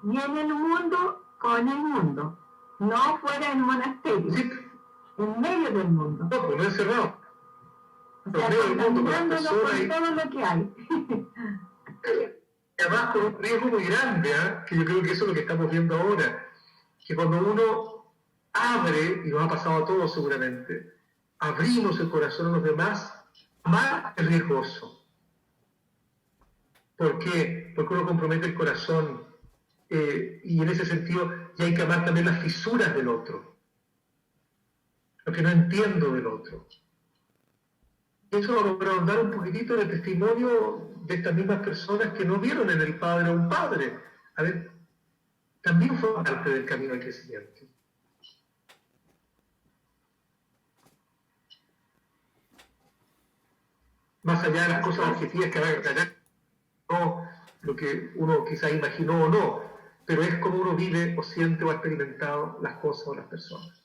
Y en el mundo, con el mundo, no fuera del monasterio, Sí. en medio del mundo. No, pues no es cerrado. O sea, contaminándolo con todo lo que hay. Y además con un riesgo muy grande, que yo creo que eso es lo que estamos viendo ahora, que cuando uno abre, y nos ha pasado a todos seguramente, abrimos el corazón a los demás, más es riesgoso. ¿Por qué? Porque uno compromete el corazón y en ese sentido ya hay que amar también las fisuras del otro, lo que no entiendo del otro. Eso va a ahondar un poquitito en el testimonio de estas mismas personas que no vieron en el Padre a un Padre. A ver, también fue parte del camino del crecimiento. Más allá de las cosas objetivas que habrá que tratar, no lo que uno quizás imaginó o no, pero es como uno vive o siente o ha experimentado las cosas o las personas.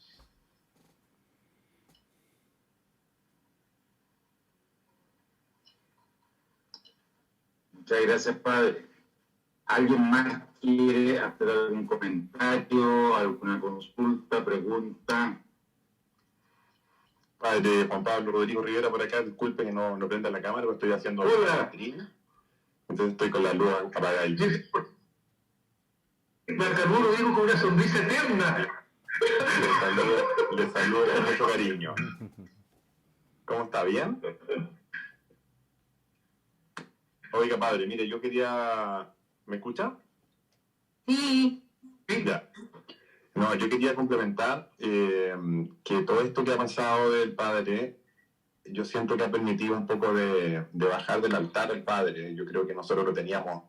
Muchas gracias, padre. ¿Alguien más quiere hacer algún comentario, alguna consulta, pregunta? Padre Juan Pablo Rodrigo Rivera por acá, disculpe que no prenda la cámara, porque estoy haciendo la batería. Entonces estoy con la luz apagada. Marcarburo digo con una sonrisa eterna. Le saludo con mucho cariño. ¿Cómo está? ¿Bien? Oiga, padre, mire, yo quería... ¿Me escucha? Sí. Ya. No, yo quería complementar que todo esto que ha pasado del padre, yo siento que ha permitido un poco de bajar del altar al padre. Yo creo que nosotros lo teníamos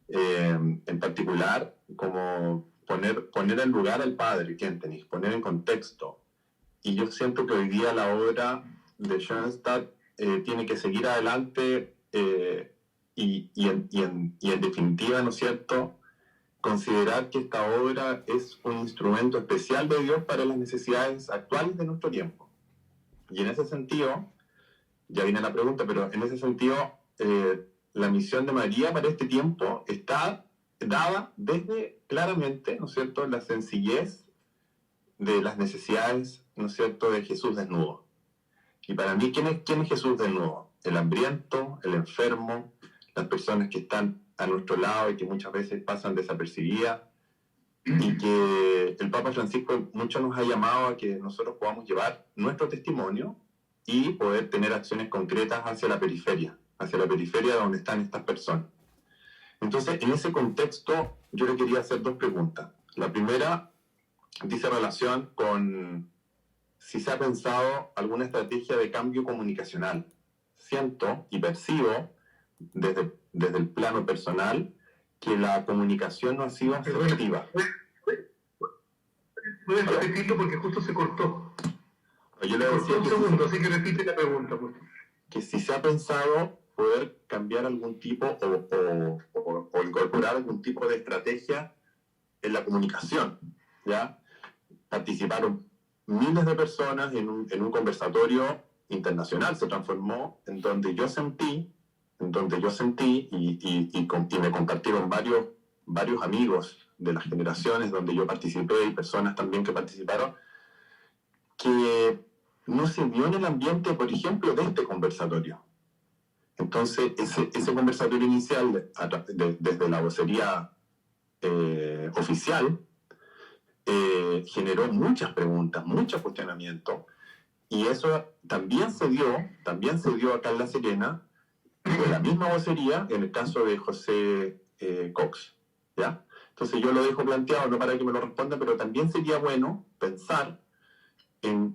en particular como poner en lugar al padre, Kentenich, poner en contexto. Y yo siento que hoy día la obra de Schoenstatt tiene que seguir adelante y en definitiva, ¿no es cierto?, considerar que esta obra es un instrumento especial de Dios para las necesidades actuales de nuestro tiempo. Y en ese sentido, ya viene la pregunta, pero en ese sentido, la misión de María para este tiempo está dada desde claramente, ¿no es cierto?, la sencillez de las necesidades, ¿no es cierto?, de Jesús desnudo. Y para mí, ¿quién es Jesús desnudo? El hambriento, el enfermo, las personas que están a nuestro lado y que muchas veces pasan desapercibidas, y que el Papa Francisco mucho nos ha llamado a que nosotros podamos llevar nuestro testimonio y poder tener acciones concretas hacia la periferia donde están estas personas. Entonces, en ese contexto, yo le quería hacer dos preguntas. La primera dice relación con si se ha pensado alguna estrategia de cambio comunicacional. Siento y percibo desde el plano personal que la comunicación no ha sido efectiva. ¿Puedes repetirlo porque justo se cortó? Yo le decía un segundo, así que repite la pregunta. Pues. Que si se ha pensado poder cambiar algún tipo o incorporar algún tipo de estrategia en la comunicación, ¿ya? Participaron miles de personas en un conversatorio internacional, se transformó en donde yo sentí y me compartieron varios amigos de las generaciones donde yo participé y personas también que participaron, que no se vio en el ambiente, por ejemplo, de este conversatorio. Entonces, ese conversatorio inicial, desde la vocería oficial, generó muchas preguntas, muchos cuestionamientos, y eso también se dio acá en La Serena, de la misma vocería, en el caso de José Cox, ¿ya? Entonces yo lo dejo planteado, no para que me lo responda, pero también sería bueno pensar en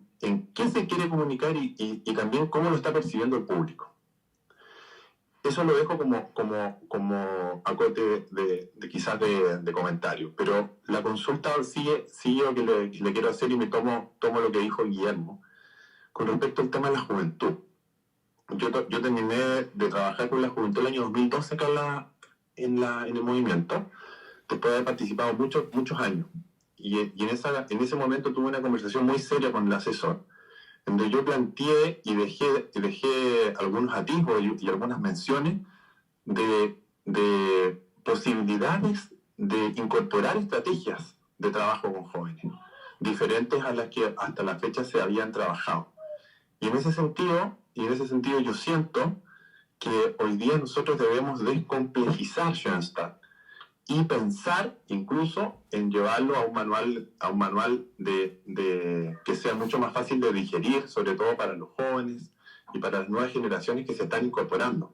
qué se quiere comunicar y también cómo lo está percibiendo el público. Eso lo dejo como acote quizás de comentario, pero la consulta sigue yo que le quiero hacer y me tomo lo que dijo Guillermo con respecto al tema de la juventud. Yo terminé de trabajar con la juventud el año 2012 acá en el movimiento, después de haber participado muchos años. Y en ese momento tuve una conversación muy seria con el asesor, donde yo planteé y dejé algunos atisbos y algunas menciones de posibilidades de incorporar estrategias de trabajo con jóvenes, diferentes a las que hasta la fecha se habían trabajado. Y en ese sentido yo siento que hoy día nosotros debemos descomplejizar Schoenstatt y pensar incluso en llevarlo a un manual de que sea mucho más fácil de digerir, sobre todo para los jóvenes y para las nuevas generaciones que se están incorporando.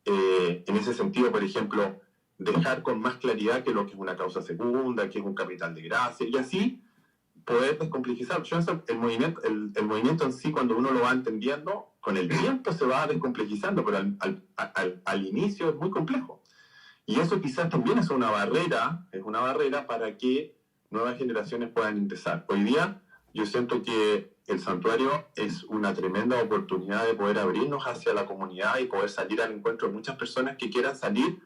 En ese sentido, por ejemplo, dejar con más claridad que lo que es una causa segunda, que es un capital de gracia, y así poder descomplejizar. El movimiento en sí, cuando uno lo va entendiendo, con el tiempo se va descomplejizando, pero al inicio es muy complejo. Y eso quizás también es una barrera para que nuevas generaciones puedan ingresar. Hoy día yo siento que el santuario es una tremenda oportunidad de poder abrirnos hacia la comunidad y poder salir al encuentro de muchas personas que quieran salir,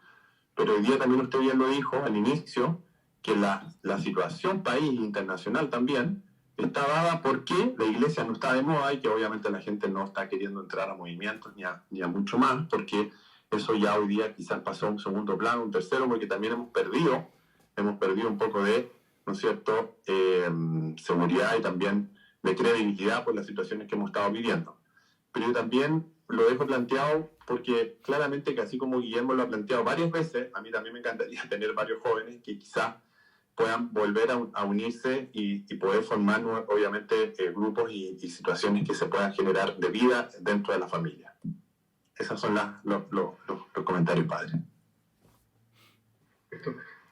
pero hoy día también usted bien lo dijo al inicio, que la situación país internacional también está dada porque la iglesia no está de moda y que obviamente la gente no está queriendo entrar a movimientos ni a mucho más, porque eso ya hoy día quizás pasó a un segundo plano, un tercero, porque también hemos perdido un poco de, ¿no es cierto?, seguridad y también de credibilidad por las situaciones que hemos estado viviendo. Pero yo también lo dejo planteado porque claramente que así como Guillermo lo ha planteado varias veces, a mí también me encantaría tener varios jóvenes que quizás puedan volver a unirse y poder formar obviamente grupos y situaciones que se puedan generar de vida dentro de la familia. Esos son los comentarios, padre.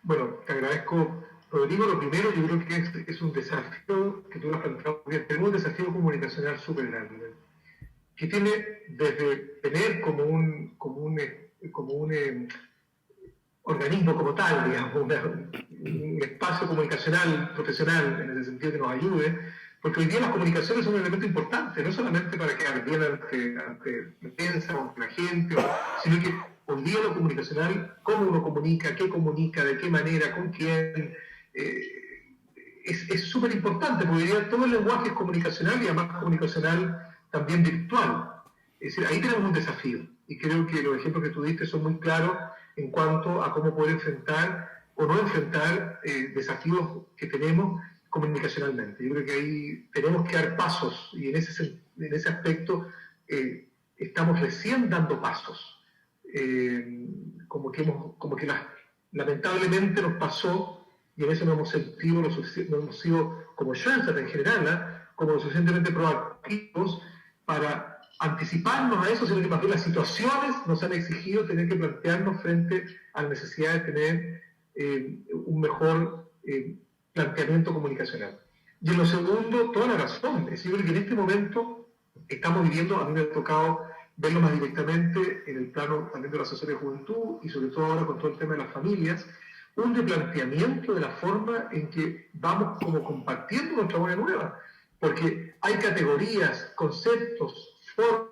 Bueno, te agradezco Rodrigo, lo primero, yo creo que es un desafío que tú lo has planteado bien. Tenemos un desafío comunicacional súper grande, que tiene desde tener como un organismo como tal, digamos, un espacio comunicacional profesional en ese sentido que nos ayude, porque hoy día las comunicaciones son un elemento importante, no solamente para quedar bien ante la prensa o ante la gente, sino que hoy día lo comunicacional, cómo uno comunica, de qué manera, con quién, es súper importante, porque hoy día todo el lenguaje es comunicacional y además comunicacional también virtual. Es decir, ahí tenemos un desafío y creo que los ejemplos que tú diste son muy claros en cuanto a cómo poder enfrentar o no enfrentar desafíos que tenemos comunicacionalmente. Yo creo que ahí tenemos que dar pasos y en ese aspecto estamos recién dando pasos. Como que lamentablemente nos pasó y en eso no hemos sentido no hemos sido como Schoenstatt en general, como lo suficientemente proactivos para anticiparnos a eso, sino que más bien las situaciones nos han exigido tener que plantearnos frente a la necesidad de tener un mejor planteamiento comunicacional. Y en lo segundo, toda la razón. Es decir, que en este momento estamos viviendo, a mí me ha tocado verlo más directamente en el plano también de la asesores de juventud y sobre todo ahora con todo el tema de las familias, un replanteamiento de la forma en que vamos como compartiendo nuestra buena nueva. Porque hay categorías, conceptos, formas.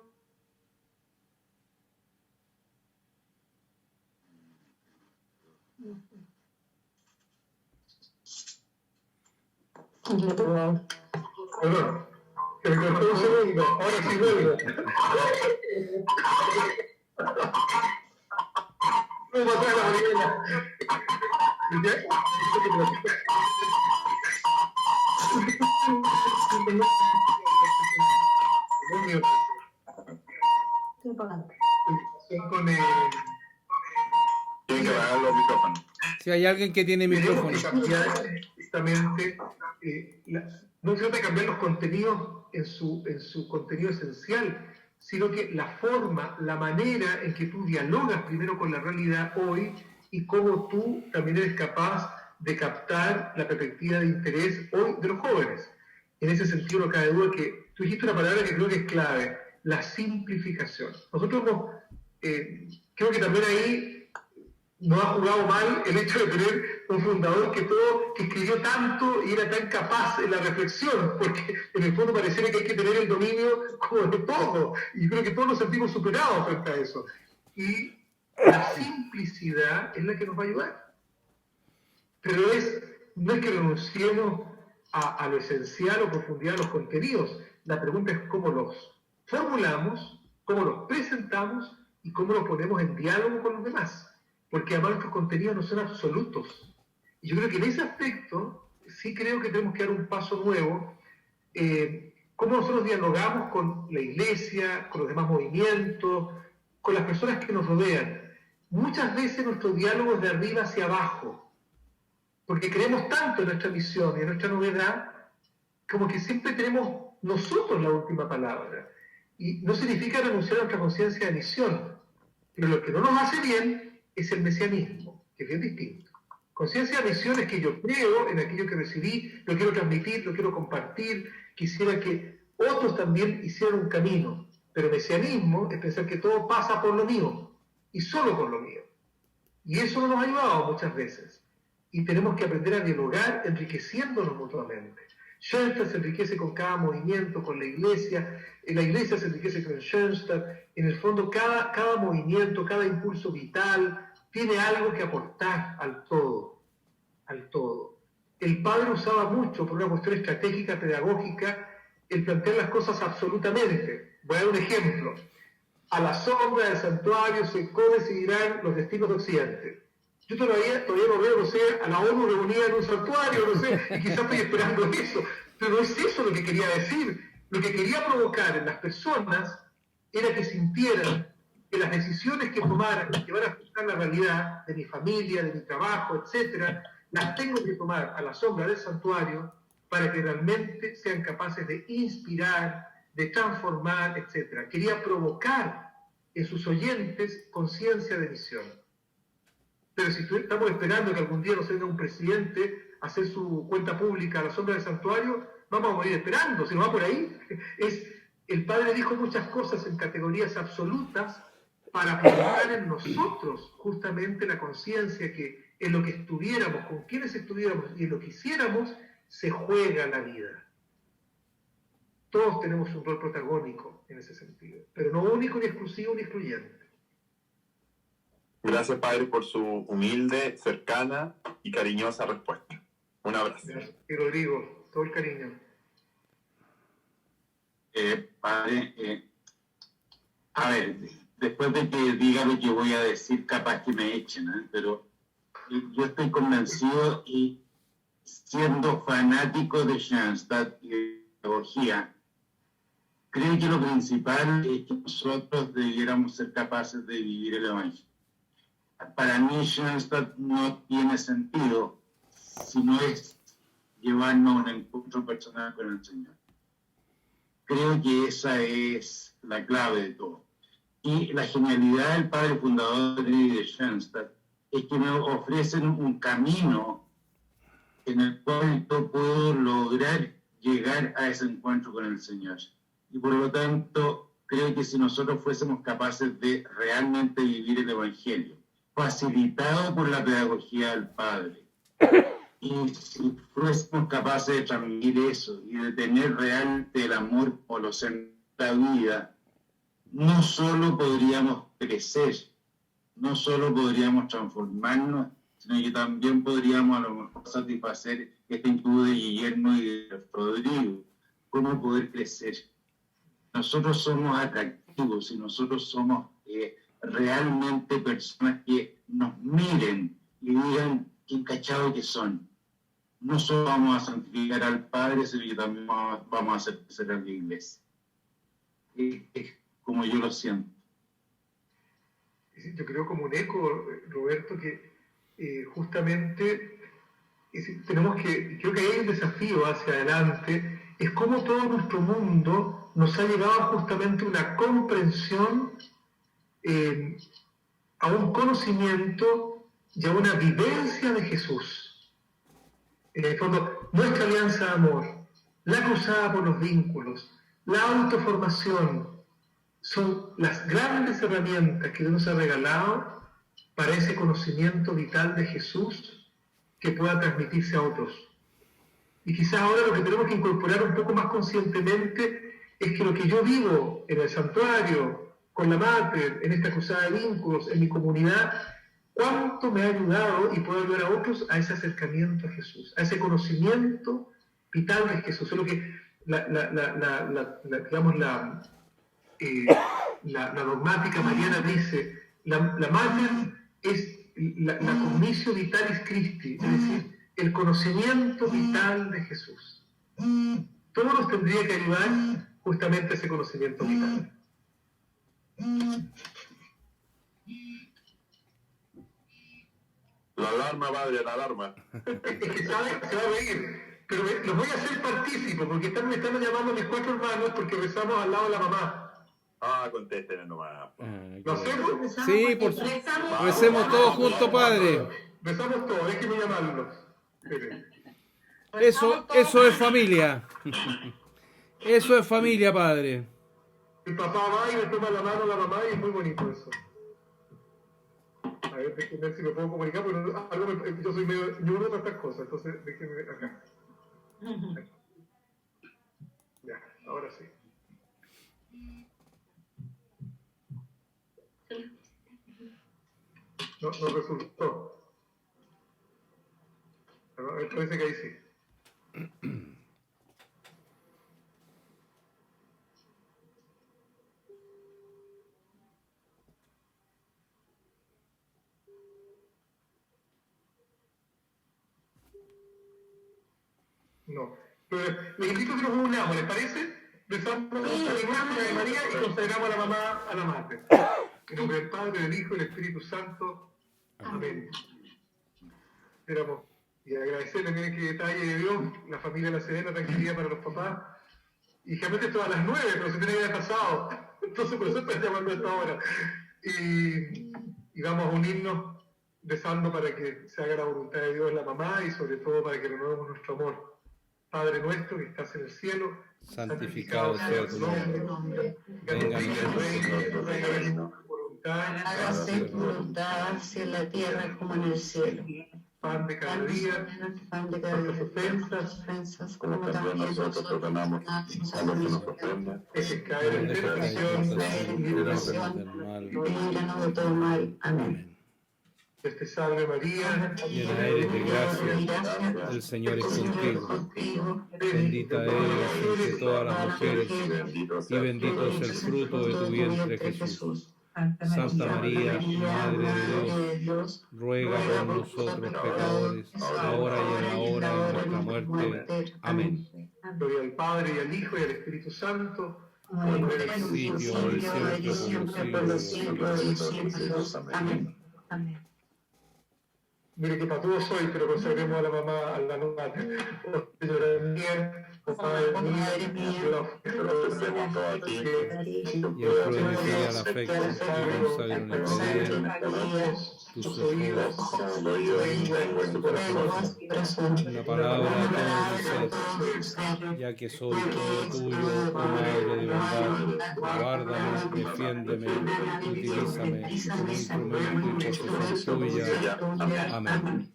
Perdón, se me cortó un segundo, ahora sí vuelvo. No va a traer la Mariela. Tienen que apagar los micrófonos. Si hay alguien que tiene micrófono. Tenemos que cambiar justamente, no se trata de cambiar los contenidos en su contenido esencial, sino que la forma, la manera en que tú dialogas primero con la realidad hoy y cómo tú también eres capaz de captar la perspectiva de interés hoy de los jóvenes. En ese sentido, no cabe duda que tú dijiste una palabra que creo que es clave, la simplificación. Nosotros creo que también ahí nos ha jugado mal el hecho de tener un fundador que escribió tanto y era tan capaz en la reflexión, porque en el fondo pareciera que hay que tener el dominio como de todo, y creo que todos nos sentimos superados frente a eso. Y la simplicidad es la que nos va a ayudar. Pero no es que renunciemos a lo esencial o profundidad de los contenidos. La pregunta es cómo los formulamos, cómo los presentamos y cómo los ponemos en diálogo con los demás. Porque además nuestros contenidos no son absolutos. Y yo creo que en ese aspecto sí creo que tenemos que dar un paso nuevo. Cómo nosotros dialogamos con la iglesia, con los demás movimientos, con las personas que nos rodean. Muchas veces nuestro diálogo es de arriba hacia abajo, porque creemos tanto en nuestra misión y en nuestra novedad, como que siempre tenemos nosotros la última palabra. Y no significa renunciar a nuestra conciencia de misión, pero lo que no nos hace bien es el mesianismo, que es bien distinto. Conciencia de misión es que yo creo en aquello que recibí, lo quiero transmitir, lo quiero compartir, quisiera que otros también hicieran un camino. Pero mesianismo es pensar que todo pasa por lo mío, y solo por lo mío. Y eso no nos ha ayudado muchas veces. Y tenemos que aprender a dialogar enriqueciéndonos mutuamente. Schoenstatt se enriquece con cada movimiento, con la iglesia se enriquece con Schoenstatt. En el fondo, cada movimiento, cada impulso vital tiene algo que aportar al todo. El padre usaba mucho, por una cuestión estratégica, pedagógica, el plantear las cosas absolutamente. Voy a dar un ejemplo. A la sombra del santuario se co-decidirán los destinos de Occidente. Yo todavía no veo, no sé, a la ONU reunida en un santuario, no sé, y quizás estoy esperando eso. Pero no es eso lo que quería decir. Lo que quería provocar en las personas era que sintieran que las decisiones que tomaran, que van a afectar la realidad de mi familia, de mi trabajo, etcétera, las tengo que tomar a la sombra del santuario para que realmente sean capaces de inspirar, de transformar, etcétera. Quería provocar en sus oyentes conciencia de misión. Pero si estamos esperando que algún día nos venga un presidente hacer su cuenta pública a la sombra del santuario, vamos a morir esperando, si no va por ahí. El Padre dijo muchas cosas en categorías absolutas para provocar en nosotros justamente la conciencia que en lo que estuviéramos, con quienes estuviéramos y en lo que hiciéramos, se juega la vida. Todos tenemos un rol protagónico en ese sentido, pero no único, ni exclusivo, ni excluyente. Gracias, Padre, por su humilde, cercana y cariñosa respuesta. Un abrazo. Gracias. Y Rodrigo, todo el cariño. Padre, a ver, después de que diga lo que voy a decir, capaz que me echen, pero yo estoy convencido y siendo fanático de Schoenstatt y de pedagogía, creo que lo principal es que nosotros debiéramos ser capaces de vivir el Evangelio. Para mí Schoenstatt no tiene sentido si no es llevarnos a un encuentro personal con el Señor. Creo que esa es la clave de todo. Y la genialidad del padre fundador de Schoenstatt es que me ofrecen un camino en el cual yo puedo lograr llegar a ese encuentro con el Señor. Y por lo tanto, creo que si nosotros fuésemos capaces de realmente vivir el Evangelio, facilitado por la pedagogía del Padre, y si fuésemos capaces de transmitir eso y de tener realmente el amor por los en la vida, no solo podríamos crecer, no solo podríamos transformarnos, sino que también podríamos a lo mejor satisfacer esta inquietud de Guillermo y de Rodrigo, cómo poder crecer. Nosotros somos atractivos y nosotros somos realmente personas que nos miren y digan qué encachados que son. No solo vamos a santificar al Padre, sino que también vamos a hacer crecer a la Iglesia. Es como yo lo siento. Yo creo como un eco, Roberto, que justamente tenemos que, creo que hay un desafío hacia adelante, es cómo todo nuestro mundo nos ha llevado justamente a una comprensión, a un conocimiento y a una vivencia de Jesús. En el fondo, nuestra alianza de amor, la cruzada por los vínculos, la autoformación, son las grandes herramientas que Dios nos ha regalado para ese conocimiento vital de Jesús que pueda transmitirse a otros. Y quizás ahora lo que tenemos que incorporar un poco más conscientemente es que lo que yo vivo en el santuario, con la Mater, en esta cruzada de vínculos, en mi comunidad, cuánto me ha ayudado y puedo ayudar a otros a ese acercamiento a Jesús, a ese conocimiento vital de Jesús. Solo que la dogmática mariana dice, la Mater es la cognitio vitalis Christi, es decir, el conocimiento vital de Jesús. Todo nos tendría que ayudar justamente a ese conocimiento vital. La alarma, padre, la alarma. Es que sabe, se va a reír, pero los voy a hacer partícipes, porque me están llamando mis 4 hermanos porque rezamos al lado de la mamá. Ah, contéstenle nomás. ¿Lo hacemos? Sí, por supuesto. Recemos todos juntos, padre. Rezamos todos, déjenme llamarlos. Eso es familia. Eso es familia, padre. El papá va y me toma la mano a la mamá y es muy bonito eso. A ver, déjenme ver si me puedo comunicar, porque yo soy medio ñudo para estas cosas, entonces déjenme acá. Ya, ahora sí. No resultó. A ver, parece que ahí sí. No. Pero les invito a que nos unamos, ¿les parece? Rezamos a la imagen de María y consagramos a la mamá a la madre. En nombre del Padre, del Hijo y del Espíritu Santo. Amén. Y agradecerle, miren qué detalle de Dios, la familia La Serena, tranquilidad para los papás. Y realmente esto a las 9, pero se tiene que haber pasado. Entonces por eso están llamando a esta hora. Y vamos a unirnos rezando para que se haga la voluntad de Dios en la mamá y sobre todo para que renovemos nuestro amor. Padre nuestro que estás en el cielo, Santificado sea tu nombre. Venga a nosotros tu voluntad, Hágase tu voluntad así en la tierra como en el cielo. pan de cada día, Pan de cada día, nuestras ofensas, como también nosotros perdonamos a los que nos ofenden. dejes caer en tentación, líbranos de todo mal. Amén. Dios te salve María, Llena eres de gracia, el Señor es contigo. Bendita eres entre todas las mujeres, y bendito es el fruto de tu vientre, Jesús. Santa María, Madre de Dios, ruega por nosotros pecadores, ahora y en la hora de nuestra muerte. Amén. gloria al Padre y al Hijo y al Espíritu Santo, como era en el Principio, principio, ahora y siempre, por los siglos de los siglos. Amén. Amén. Mire que patudo soy, pero consagremos a la mamá, a la nona. Oh Señora mía, oh Madre mía, yo la ofrezco todo a ti. Y en prueba de fiel afecto, y consagro en el poder, tus ojos, lengua y tu corazón. una palabra a todo mi ser, ya que soy todo tuyo, oh Madre de verdad, guárdame, defiéndeme, utilízame como instrumento y posesión tuya. Amén.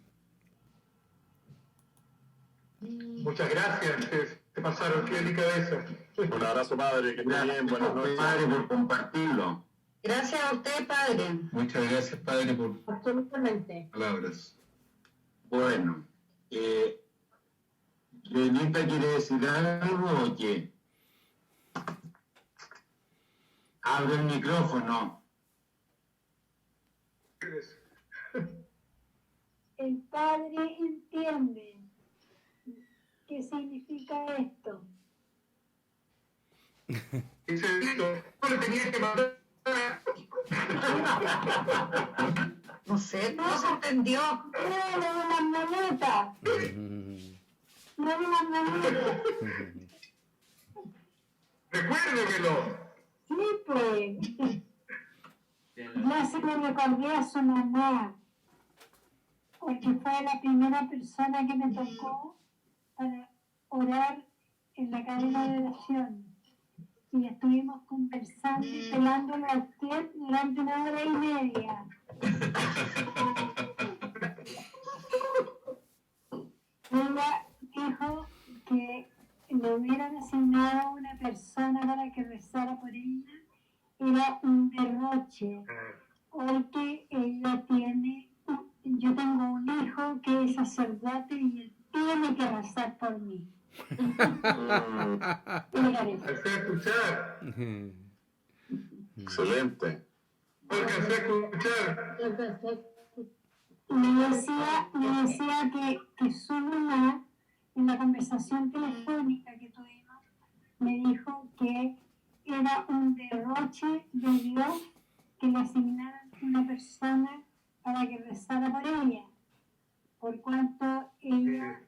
Muchas gracias, te pasaron qué delicadeza. Un abrazo, padre, que esté bien, buenas noches. Padre, por compartirlo. Gracias a usted, Padre. Muchas gracias, Padre, por Absolutamente. palabras. Bueno, ¿Lenita quiere decir algo o qué? Abre el micrófono. El Padre entiende qué significa esto. Dice Vito, no le tenía que mandar. No sé, no se entendió. ¡No de las maletas! ¡No de las maletas! Recuérdemelo. Sí, pues. Ya se le recordé a su mamá, porque fue la primera persona que me tocó para orar en la cadena de oración. Y estuvimos conversando y pelándole al pie durante 1 hora y media. Ella dijo que le hubieran asignado a una persona para que rezara por ella. Era un derroche, porque ella tiene, yo tengo un hijo que es sacerdote y él tiene que rezar por mí. Alcancé a escuchar. Excelente. Alcancé a escuchar. Me decía que su mamá, en la conversación telefónica que tuvimos, me dijo que era un derroche de Dios que le asignaran una persona para que rezara por ella, por cuanto ella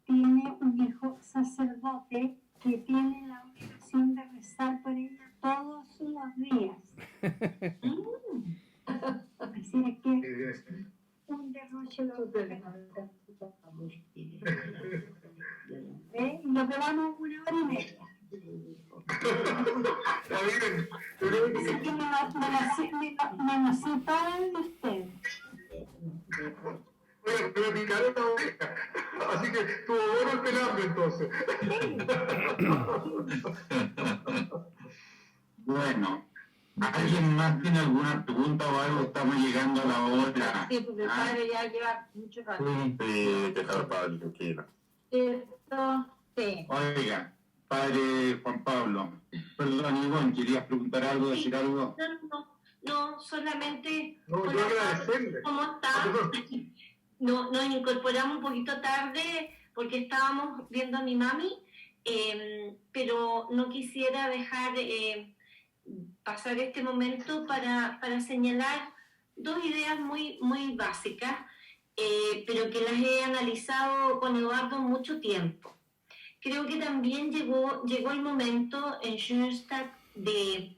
tiene un hijo sacerdote que tiene la obligación de rezar por ella todos los días. Así es que un derroche lo y lo pegamos 1 hora y media. Está bien. Así que me nací toda de usted. Oye, me picaron la oreja. Así que estuvo bueno el pelambre entonces. Bueno, ¿alguien más tiene alguna pregunta o algo? Estamos llegando a la hora. Sí, porque el padre ya lleva mucho rato. Sí, dejar al padre tranquilo. Esto, sí. Oiga, padre Juan Pablo, perdón, Ivonne, ¿querías preguntar algo, decir algo? No, solamente. No, yo agradecerle. ¿Cómo está? Nos incorporamos un poquito tarde porque estábamos viendo a mi mami, pero no quisiera dejar pasar este momento para señalar 2 ideas muy, muy básicas, pero que las he analizado con Eduardo mucho tiempo. Creo que también llegó el momento en Schoenstatt de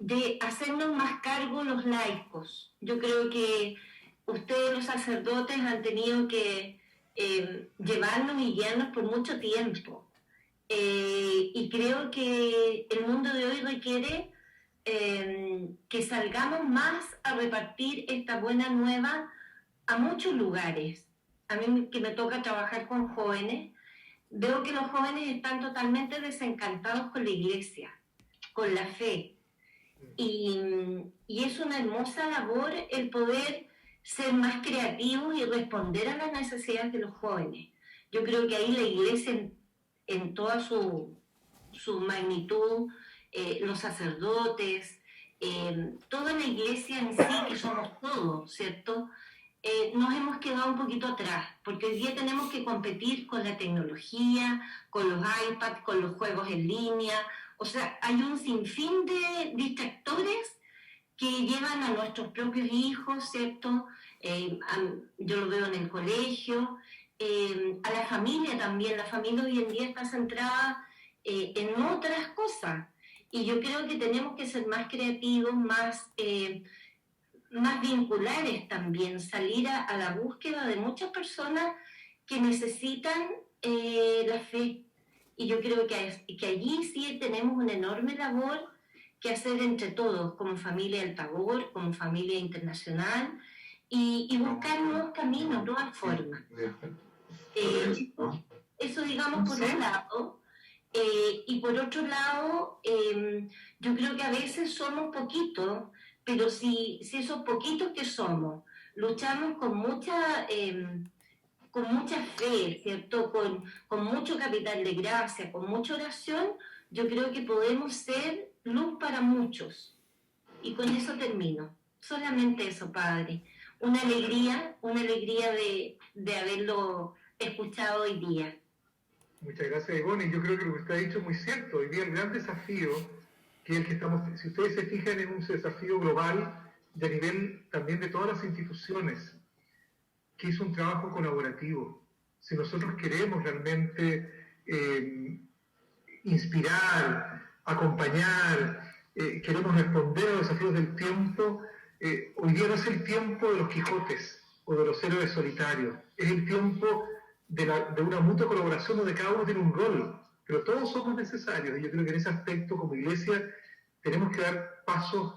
de hacernos más cargo los laicos. Yo creo que ustedes, los sacerdotes, han tenido que llevarnos y guiarnos por mucho tiempo. Y creo que el mundo de hoy requiere que salgamos más a repartir esta buena nueva a muchos lugares. A mí, que me toca trabajar con jóvenes, veo que los jóvenes están totalmente desencantados con la iglesia, con la fe. Y es una hermosa labor el poder ser más creativos y responder a las necesidades de los jóvenes. Yo creo que ahí la iglesia en toda su magnitud, los sacerdotes, toda la iglesia en sí, que somos todos, ¿cierto? Nos hemos quedado un poquito atrás, porque hoy día tenemos que competir con la tecnología, con los iPads, con los juegos en línea. O sea, hay un sinfín de distractores que llevan a nuestros propios hijos, ¿cierto? Yo lo veo en el colegio, a la familia también. La familia hoy en día está centrada en otras cosas. Y yo creo que tenemos que ser más creativos, más vinculares también, salir a la búsqueda de muchas personas que necesitan la fe. Y yo creo que allí sí tenemos una enorme labor que hacer entre todos, como familia del Tabor, como familia internacional, y buscar nuevos caminos, nuevas formas. Eso, digamos, por un lado. Y por otro lado, yo creo que a veces somos poquitos, pero si esos poquitos que somos luchamos con mucha fe, ¿cierto? Con mucho capital de gracia, con mucha oración, yo creo que podemos ser luz para muchos. Y con eso termino. Solamente eso, Padre. Una alegría de haberlo escuchado hoy día. Muchas gracias, Ivonne. Yo creo que lo que usted ha dicho es muy cierto. Hoy día el gran desafío, que es el que estamos, si ustedes se fijan, es un desafío global y a nivel también de todas las instituciones, que es un trabajo colaborativo. Si nosotros queremos realmente inspirar, acompañar, queremos responder a los desafíos del tiempo, hoy día no es el tiempo de los Quijotes o de los héroes solitarios, es el tiempo de una mutua colaboración donde cada uno tiene un rol, pero todos somos necesarios, y yo creo que en ese aspecto como iglesia tenemos que dar pasos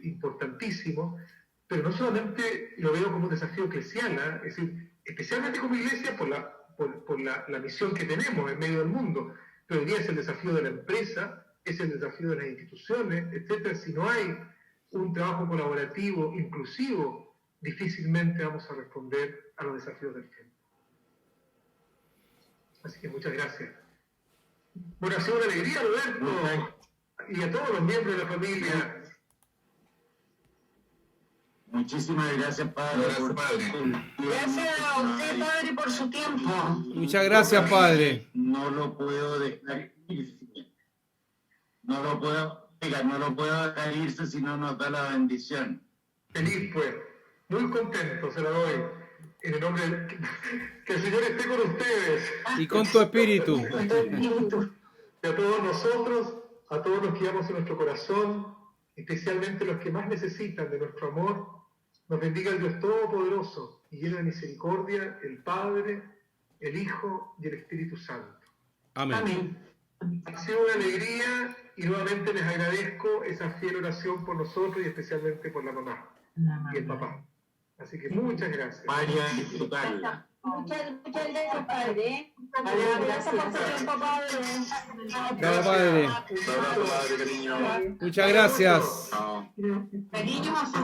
importantísimos, pero no solamente lo veo como un desafío eclesial, es decir, especialmente como iglesia por la misión que tenemos en medio del mundo, pero hoy día es el desafío de la empresa, es el desafío de las instituciones, etc. Si no hay un trabajo colaborativo, inclusivo, difícilmente vamos a responder a los desafíos del tiempo. Así que muchas gracias. Bueno, ha sido una alegría, Roberto, y a todos los miembros de la familia. Muchísimas gracias, Padre. Gracias a usted, Padre, por su tiempo. Muchas gracias, Padre. No lo puedo dejar irse. No lo puedo dejar irse si no nos da la bendición. Feliz, pues. Muy contento, se la doy. En el nombre de... Que el Señor esté con ustedes. Y con tu espíritu. Y a todos nosotros, a todos los que llevamos en nuestro corazón, especialmente los que más necesitan de nuestro amor, nos bendiga el Dios Todopoderoso y lleno de misericordia, el Padre, el Hijo y el Espíritu Santo. Amén. Ha sido una alegría y nuevamente les agradezco esa fiel oración por nosotros y especialmente por la mamá y el papá. Así que muchas gracias. Vaya a disfrutarla. Muchas gracias, Padre. Gracias por su tiempo, Padre. Chao, Padre. Un abrazo, Padre, cariño. Muchas gracias. Chao. Cariños a su